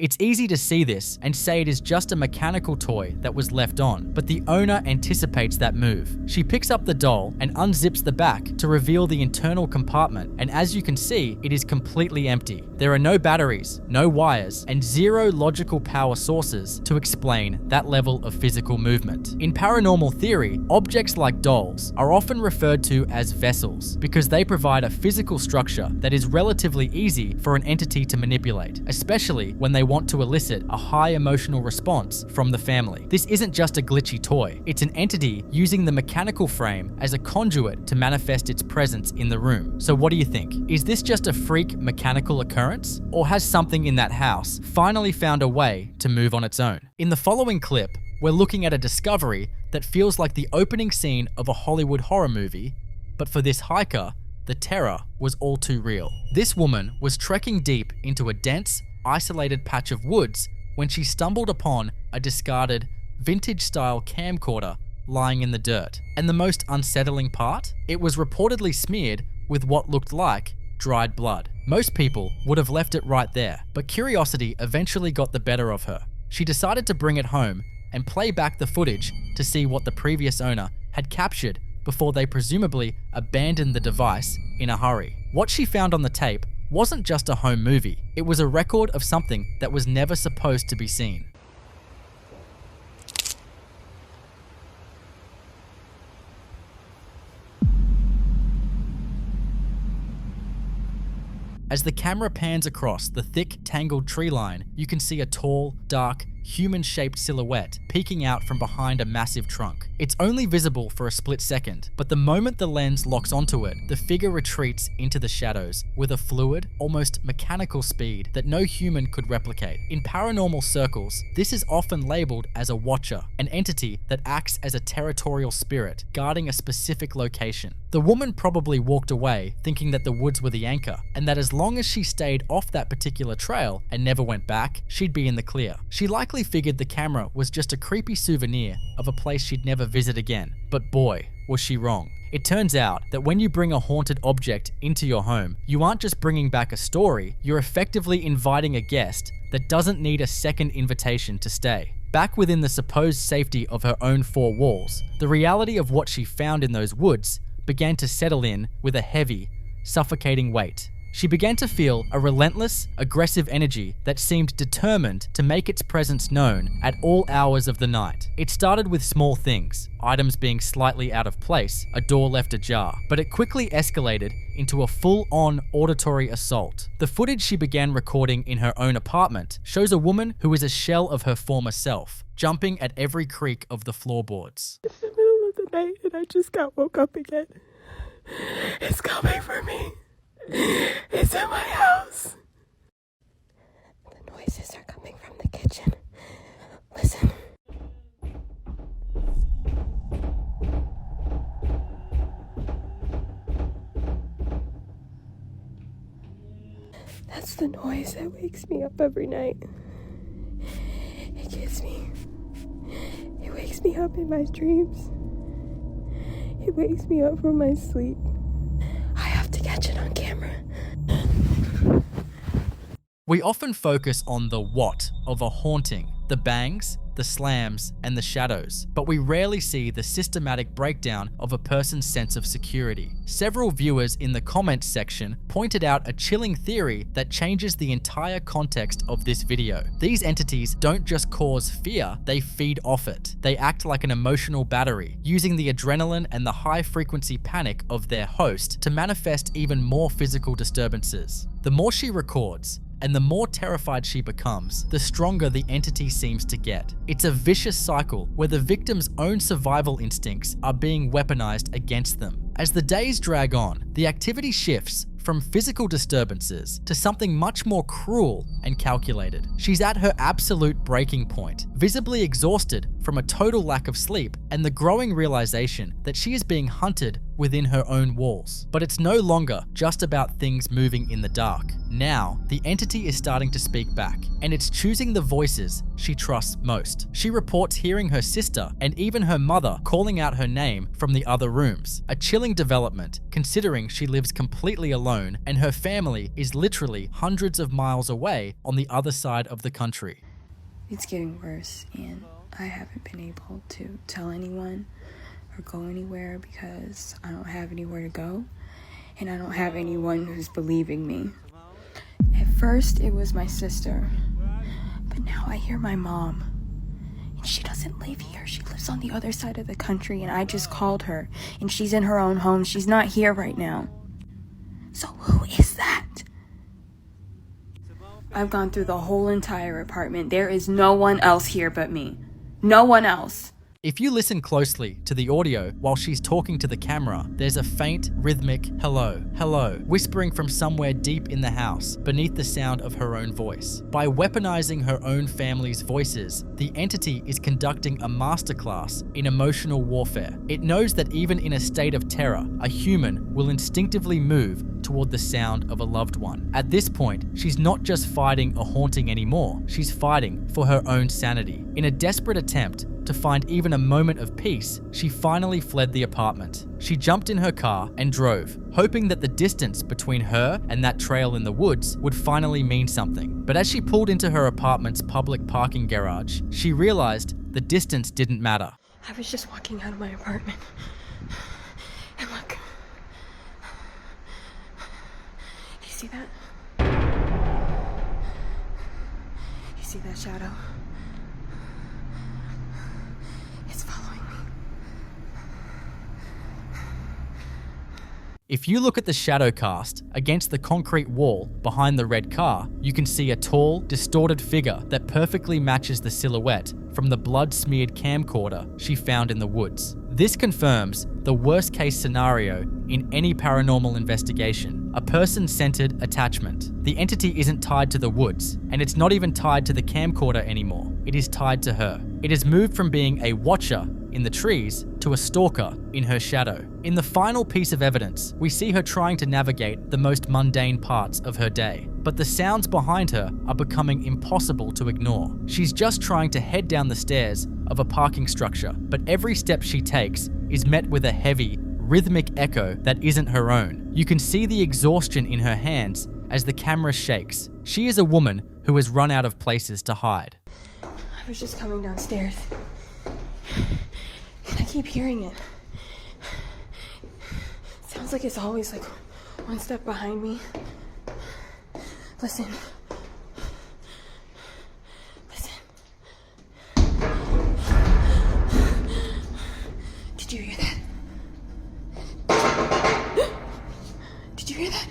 It's easy to see this and say it is just a mechanical toy that was left on, but the owner anticipates that move. She picks up the doll and unzips the back to reveal the internal compartment, and as you can see, it is completely empty. There are no batteries, no wires, and zero logical power sources to explain that level of physical movement. In paranormal theory, objects like dolls are often referred to as vessels because they provide a physical structure that is relatively easy for an entity to manipulate, especially when they want to elicit a high emotional response from the family. This isn't just a glitchy toy, it's an entity using the mechanical frame as a conduit to manifest its presence in the room. So what do you think? Is this just a freak mechanical occurrence? Or has something in that house finally found a way to move on its own? In the following clip, we're looking at a discovery that feels like the opening scene of a Hollywood horror movie, but for this hiker, the terror was all too real. This woman was trekking deep into a dense, isolated patch of woods when she stumbled upon a discarded, vintage-style camcorder lying in the dirt. And the most unsettling part? It was reportedly smeared with what looked like dried blood. Most people would have left it right there, but curiosity eventually got the better of her. She decided to bring it home and play back the footage to see what the previous owner had captured before they presumably abandoned the device in a hurry. What she found on the tape wasn't just a home movie, it was a record of something that was never supposed to be seen. As the camera pans across the thick, tangled tree line, you can see a tall, dark, human-shaped silhouette peeking out from behind a massive trunk. It's only visible for a split second, but the moment the lens locks onto it, the figure retreats into the shadows with a fluid, almost mechanical speed that no human could replicate. In paranormal circles, this is often labeled as a watcher, an entity that acts as a territorial spirit, guarding a specific location. The woman probably walked away thinking that the woods were the anchor, and that as long as she stayed off that particular trail and never went back, she'd be in the clear. She likely figured the camera was just a creepy souvenir of a place she'd never visit again. But boy, was she wrong. It turns out that when you bring a haunted object into your home, you aren't just bringing back a story, you're effectively inviting a guest that doesn't need a second invitation to stay. Back within the supposed safety of her own four walls, the reality of what she found in those woods began to settle in with a heavy, suffocating weight. She began to feel a relentless, aggressive energy that seemed determined to make its presence known at all hours of the night. It started with small things, items being slightly out of place, a door left ajar, but it quickly escalated into a full-on auditory assault. The footage she began recording in her own apartment shows a woman who is a shell of her former self, jumping at every creak of the floorboards. It's the middle of the night and I just got woke up again. It's coming for me. It's in my house. The noises are coming from the kitchen. Listen. That's the noise that wakes me up every night. It gets me. It wakes me up in my dreams. It wakes me up from my sleep. I have to catch it on camera. We often focus on the what of a haunting, the bangs, the slams, and the shadows, but we rarely see the systematic breakdown of a person's sense of security. Several viewers in the comments section pointed out a chilling theory that changes the entire context of this video. These entities don't just cause fear, they feed off it. They act like an emotional battery, using the adrenaline and the high-frequency panic of their host to manifest even more physical disturbances. The more she records, and the more terrified she becomes, the stronger the entity seems to get. It's a vicious cycle where the victim's own survival instincts are being weaponized against them. As the days drag on, the activity shifts from physical disturbances to something much more cruel and calculated. She's at her absolute breaking point, visibly exhausted from a total lack of sleep and the growing realization that she is being hunted within her own walls. But it's no longer just about things moving in the dark. Now, the entity is starting to speak back, and it's choosing the voices she trusts most. She reports hearing her sister and even her mother calling out her name from the other rooms, a chilling development considering she lives completely alone and her family is literally hundreds of miles away on the other side of the country. It's getting worse, and I haven't been able to tell anyone or go anywhere because I don't have anywhere to go, and I don't have anyone who's believing me. At first, it was my sister, but now I hear my mom, and she doesn't live here. She lives on the other side of the country, and I just called her, and she's in her own home. She's not here right now. So who is that? I've gone through the whole entire apartment. There is no one else here but me. No one else. If you listen closely to the audio while she's talking to the camera, there's a faint, rhythmic hello, hello, whispering from somewhere deep in the house beneath the sound of her own voice. By weaponizing her own family's voices, the entity is conducting a masterclass in emotional warfare. It knows that even in a state of terror, a human will instinctively move toward the sound of a loved one. At this point, she's not just fighting a haunting anymore, she's fighting for her own sanity. In a desperate attempt to find even a moment of peace, she finally fled the apartment. She jumped in her car and drove, hoping that the distance between her and that trail in the woods would finally mean something. But as she pulled into her apartment's public parking garage, she realized the distance didn't matter. I was just walking out of my apartment, and look. You see that? You see that shadow? It's following me. If you look at the shadow cast against the concrete wall behind the red car, you can see a tall, distorted figure that perfectly matches the silhouette from the blood-smeared camcorder she found in the woods. This confirms the worst-case scenario in any paranormal investigation, a person-centered attachment. The entity isn't tied to the woods, and it's not even tied to the camcorder anymore. It is tied to her. It has moved from being a watcher in the trees to a stalker in her shadow. In the final piece of evidence, we see her trying to navigate the most mundane parts of her day, but the sounds behind her are becoming impossible to ignore. She's just trying to head down the stairs of a parking structure, but every step she takes is met with a heavy, rhythmic echo that isn't her own. You can see the exhaustion in her hands as the camera shakes. She is a woman who has run out of places to hide. I was just coming downstairs, and I keep hearing it. Sounds like it's always like one step behind me, Listen. Listen. Did you hear that? Did you hear that?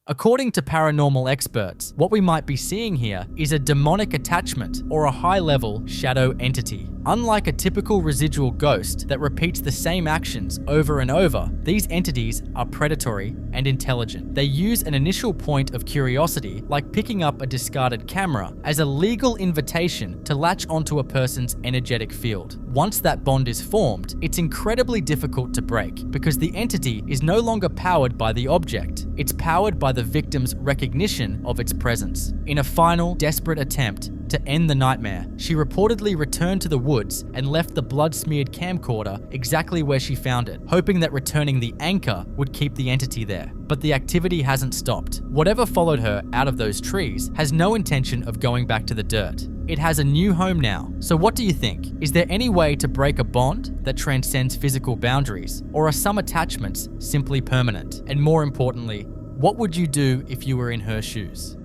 According to paranormal experts, what we might be seeing here is a demonic attachment or a high-level shadow entity. Unlike a typical residual ghost that repeats the same actions over and over, these entities are predatory and intelligent. They use an initial point of curiosity, like picking up a discarded camera, as a legal invitation to latch onto a person's energetic field. Once that bond is formed, it's incredibly difficult to break because the entity is no longer powered by the object. It's powered by the victim's recognition of its presence. In a final, desperate attempt to end the nightmare, she reportedly returned to the woods and left the blood-smeared camcorder exactly where she found it, hoping that returning the anchor would keep the entity there. But the activity hasn't stopped. Whatever followed her out of those trees has no intention of going back to the dirt. It has a new home now. So what do you think? Is there any way to break a bond that transcends physical boundaries? Or are some attachments simply permanent? And more importantly, what would you do if you were in her shoes?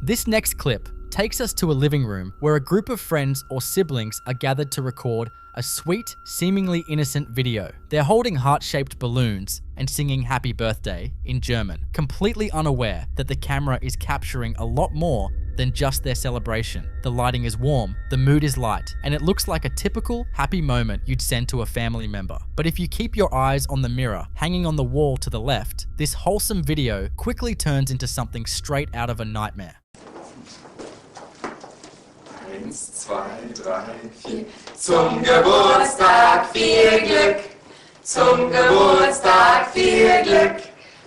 This next clip takes us to a living room where a group of friends or siblings are gathered to record a sweet, seemingly innocent video. They're holding heart-shaped balloons and singing happy birthday in German, completely unaware that the camera is capturing a lot more than just their celebration. The lighting is warm, the mood is light, and it looks like a typical happy moment you'd send to a family member. But if you keep your eyes on the mirror hanging on the wall to the left, this wholesome video quickly turns into something straight out of a nightmare. 1, 2, 3, 4. Zum Geburtstag viel Glück. Zum Geburtstag viel Glück.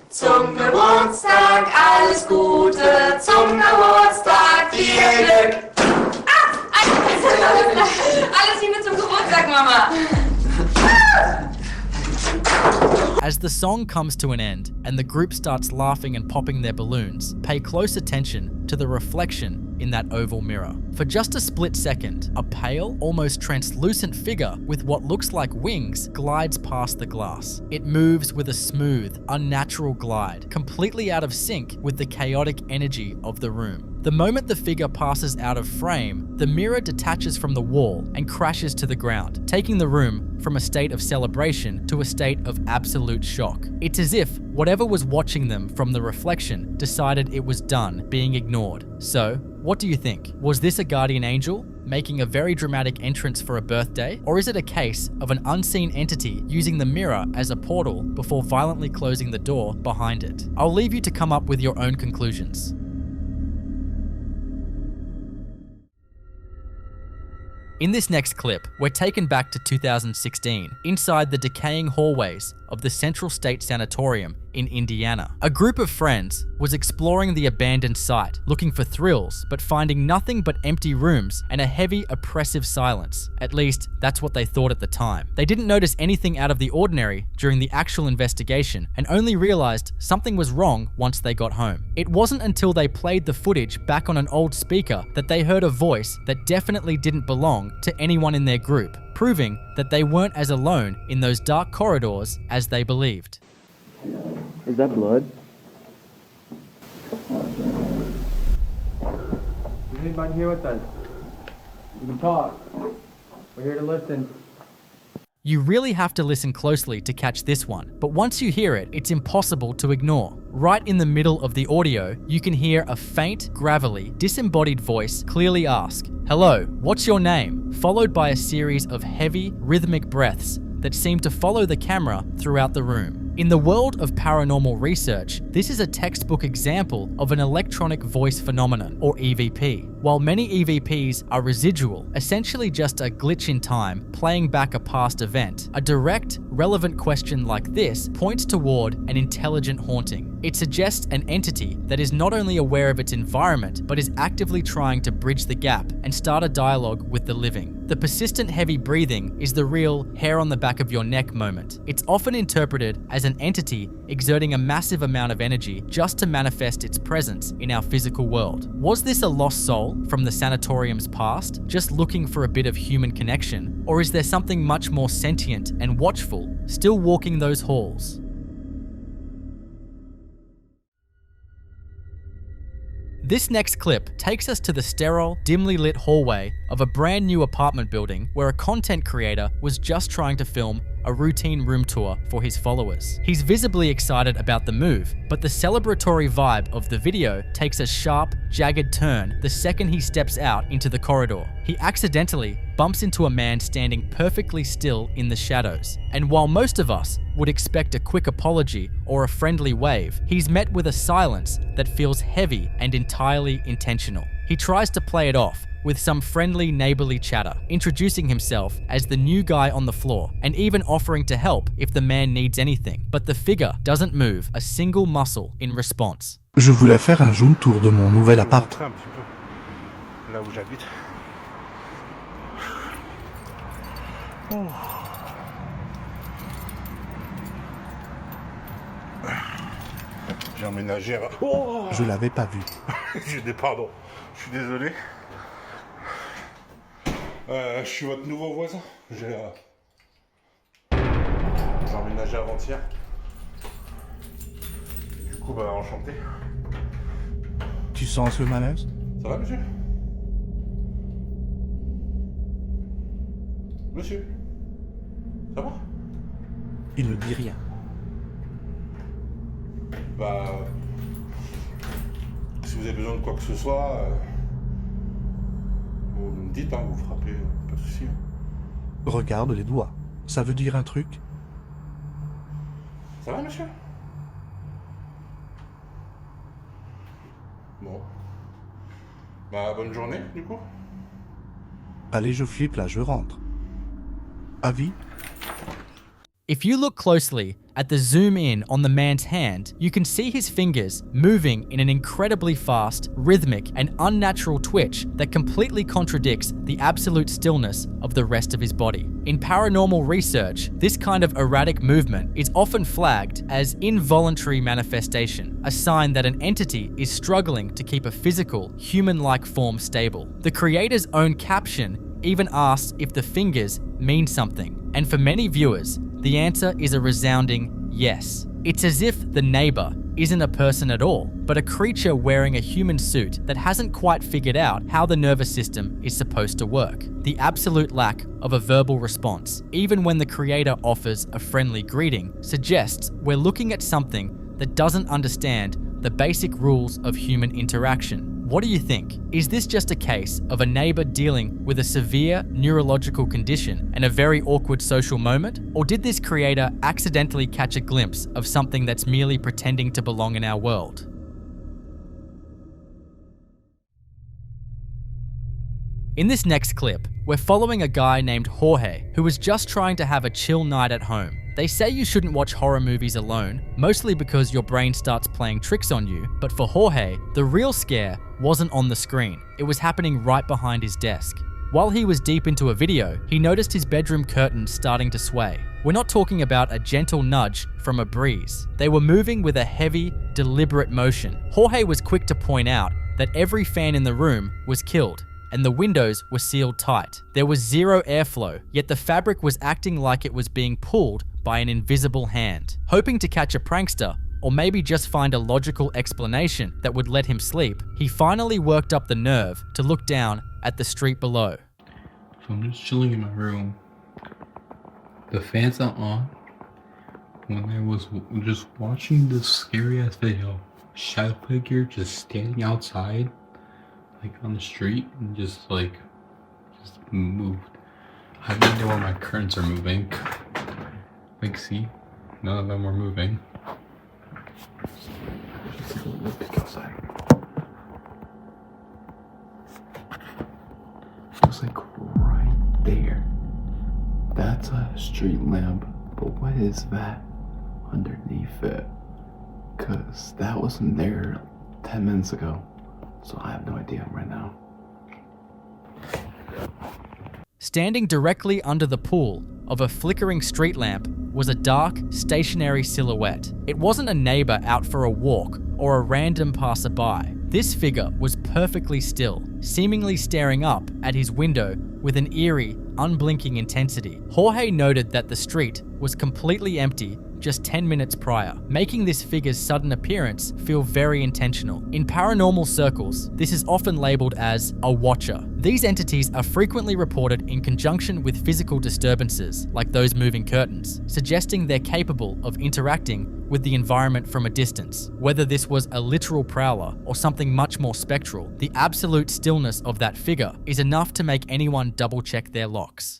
Zum Geburtstag alles Gute. Zum Geburtstag viel Glück. Alles Liebe zum Geburtstag, Mama. As the song comes to an end and the group starts laughing and popping their balloons, pay close attention to the reflection in that oval mirror. For just a split second, a pale, almost translucent figure with what looks like wings glides past the glass. It moves with a smooth, unnatural glide, completely out of sync with the chaotic energy of the room. The moment the figure passes out of frame, the mirror detaches from the wall and crashes to the ground, taking the room from a state of celebration to a state of absolute shock. It's as if whatever was watching them from the reflection decided it was done being ignored. So, what do you think? Was this a guardian angel making a very dramatic entrance for a birthday? Or is it a case of an unseen entity using the mirror as a portal before violently closing the door behind it? I'll leave you to come up with your own conclusions. In this next clip, we're taken back to 2016, inside the decaying hallways of the Central State Sanatorium in Indiana. A group of friends was exploring the abandoned site, looking for thrills, but finding nothing but empty rooms and a heavy, oppressive silence. At least, that's what they thought at the time. They didn't notice anything out of the ordinary during the actual investigation and only realized something was wrong once they got home. It wasn't until they played the footage back on an old speaker that they heard a voice that definitely didn't belong to anyone in their group, proving that they weren't as alone in those dark corridors as they believed. Is that blood? Is anybody here with us? You can talk. We're here to listen. You really have to listen closely to catch this one, but once you hear it, it's impossible to ignore. Right in the middle of the audio, you can hear a faint, gravelly, disembodied voice clearly ask, "Hello, what's your name?" followed by a series of heavy, rhythmic breaths that seem to follow the camera throughout the room. In the world of paranormal research, this is a textbook example of an electronic voice phenomenon, or EVP. While many EVPs are residual, essentially just a glitch in time playing back a past event, a direct, relevant question like this points toward an intelligent haunting. It suggests an entity that is not only aware of its environment, but is actively trying to bridge the gap and start a dialogue with the living. The persistent heavy breathing is the real hair on the back of your neck moment. It's often interpreted as an entity exerting a massive amount of energy just to manifest its presence in our physical world. Was this a lost soul from the sanatorium's past, just looking for a bit of human connection? Or is there something much more sentient and watchful still walking those halls? This next clip takes us to the sterile, dimly lit hallway of a brand new apartment building where a content creator was just trying to film a routine room tour for his followers. He's visibly excited about the move, but the celebratory vibe of the video takes a sharp, jagged turn the second he steps out into the corridor. He accidentally bumps into a man standing perfectly still in the shadows. And while most of us would expect a quick apology or a friendly wave, he's met with a silence that feels heavy and entirely intentional. He tries to play it off with some friendly neighborly chatter, introducing himself as the new guy on the floor and even offering to help if the man needs anything. But the figure doesn't move a single muscle in response. Je voulais faire un zoom tour de mon nouvel appart. Un petit peu là où j'habite. J'ai emménagé à... Je l'avais pas vu. Pardon, je suis désolé. Je suis votre nouveau voisin. J'ai emménagé avant-hier. Du coup, bah, enchanté. Tu sens ce malaise? Ça va, monsieur? Monsieur? Ça va? Il ne dit rien. Bah... Si vous avez besoin de quoi que ce soit... Vous me dites, hein, vous frappez, pas de soucis. Regarde les doigts. Ça veut dire un truc? Ça va, monsieur? Bon. Bah, bonne journée, du coup. Allez, je flippe là, je rentre. Avis? If you look closely at the zoom in on the man's hand, you can see his fingers moving in an incredibly fast, rhythmic, and unnatural twitch that completely contradicts the absolute stillness of the rest of his body. In paranormal research, this kind of erratic movement is often flagged as involuntary manifestation, a sign that an entity is struggling to keep a physical, human-like form stable. The creator's own caption even asks if the fingers mean something, and for many viewers, the answer is a resounding yes. It's as if the neighbor isn't a person at all, but a creature wearing a human suit that hasn't quite figured out how the nervous system is supposed to work. The absolute lack of a verbal response, even when the creator offers a friendly greeting, suggests we're looking at something that doesn't understand the basic rules of human interaction. What do you think? Is this just a case of a neighbor dealing with a severe neurological condition and a very awkward social moment? Or did this creator accidentally catch a glimpse of something that's merely pretending to belong in our world? In this next clip, we're following a guy named Jorge who was just trying to have a chill night at home. They say you shouldn't watch horror movies alone, mostly because your brain starts playing tricks on you, but for Jorge, the real scare wasn't on the screen. It was happening right behind his desk. While he was deep into a video, he noticed his bedroom curtains starting to sway. We're not talking about a gentle nudge from a breeze. They were moving with a heavy, deliberate motion. Jorge was quick to point out that every fan in the room was killed, and the windows were sealed tight. There was zero airflow, yet the fabric was acting like it was being pulled by an invisible hand. Hoping to catch a prankster, or maybe just find a logical explanation that would let him sleep, he finally worked up the nerve to look down at the street below. So I'm just chilling in my room. The fans are on. When I was just watching this scary ass video, shadow figure just standing outside, like on the street, and just moved. I have no idea where my curtains are moving. Like, see, none of them were moving. Just take a little peek outside. It was like right there. That's a street lamp, but what is that underneath it? Cause that wasn't there 10 minutes ago. So I have no idea right now. Standing directly under the pool of a flickering street lamp was a dark, stationary silhouette. It wasn't a neighbor out for a walk or a random passerby. This figure was perfectly still, seemingly staring up at his window with an eerie, unblinking intensity. Jorge noted that the street was completely empty just 10 minutes prior, making this figure's sudden appearance feel very intentional. In paranormal circles, this is often labeled as a watcher. These entities are frequently reported in conjunction with physical disturbances, like those moving curtains, suggesting they're capable of interacting with the environment from a distance. Whether this was a literal prowler or something much more spectral, the absolute stillness of that figure is enough to make anyone double check their locks.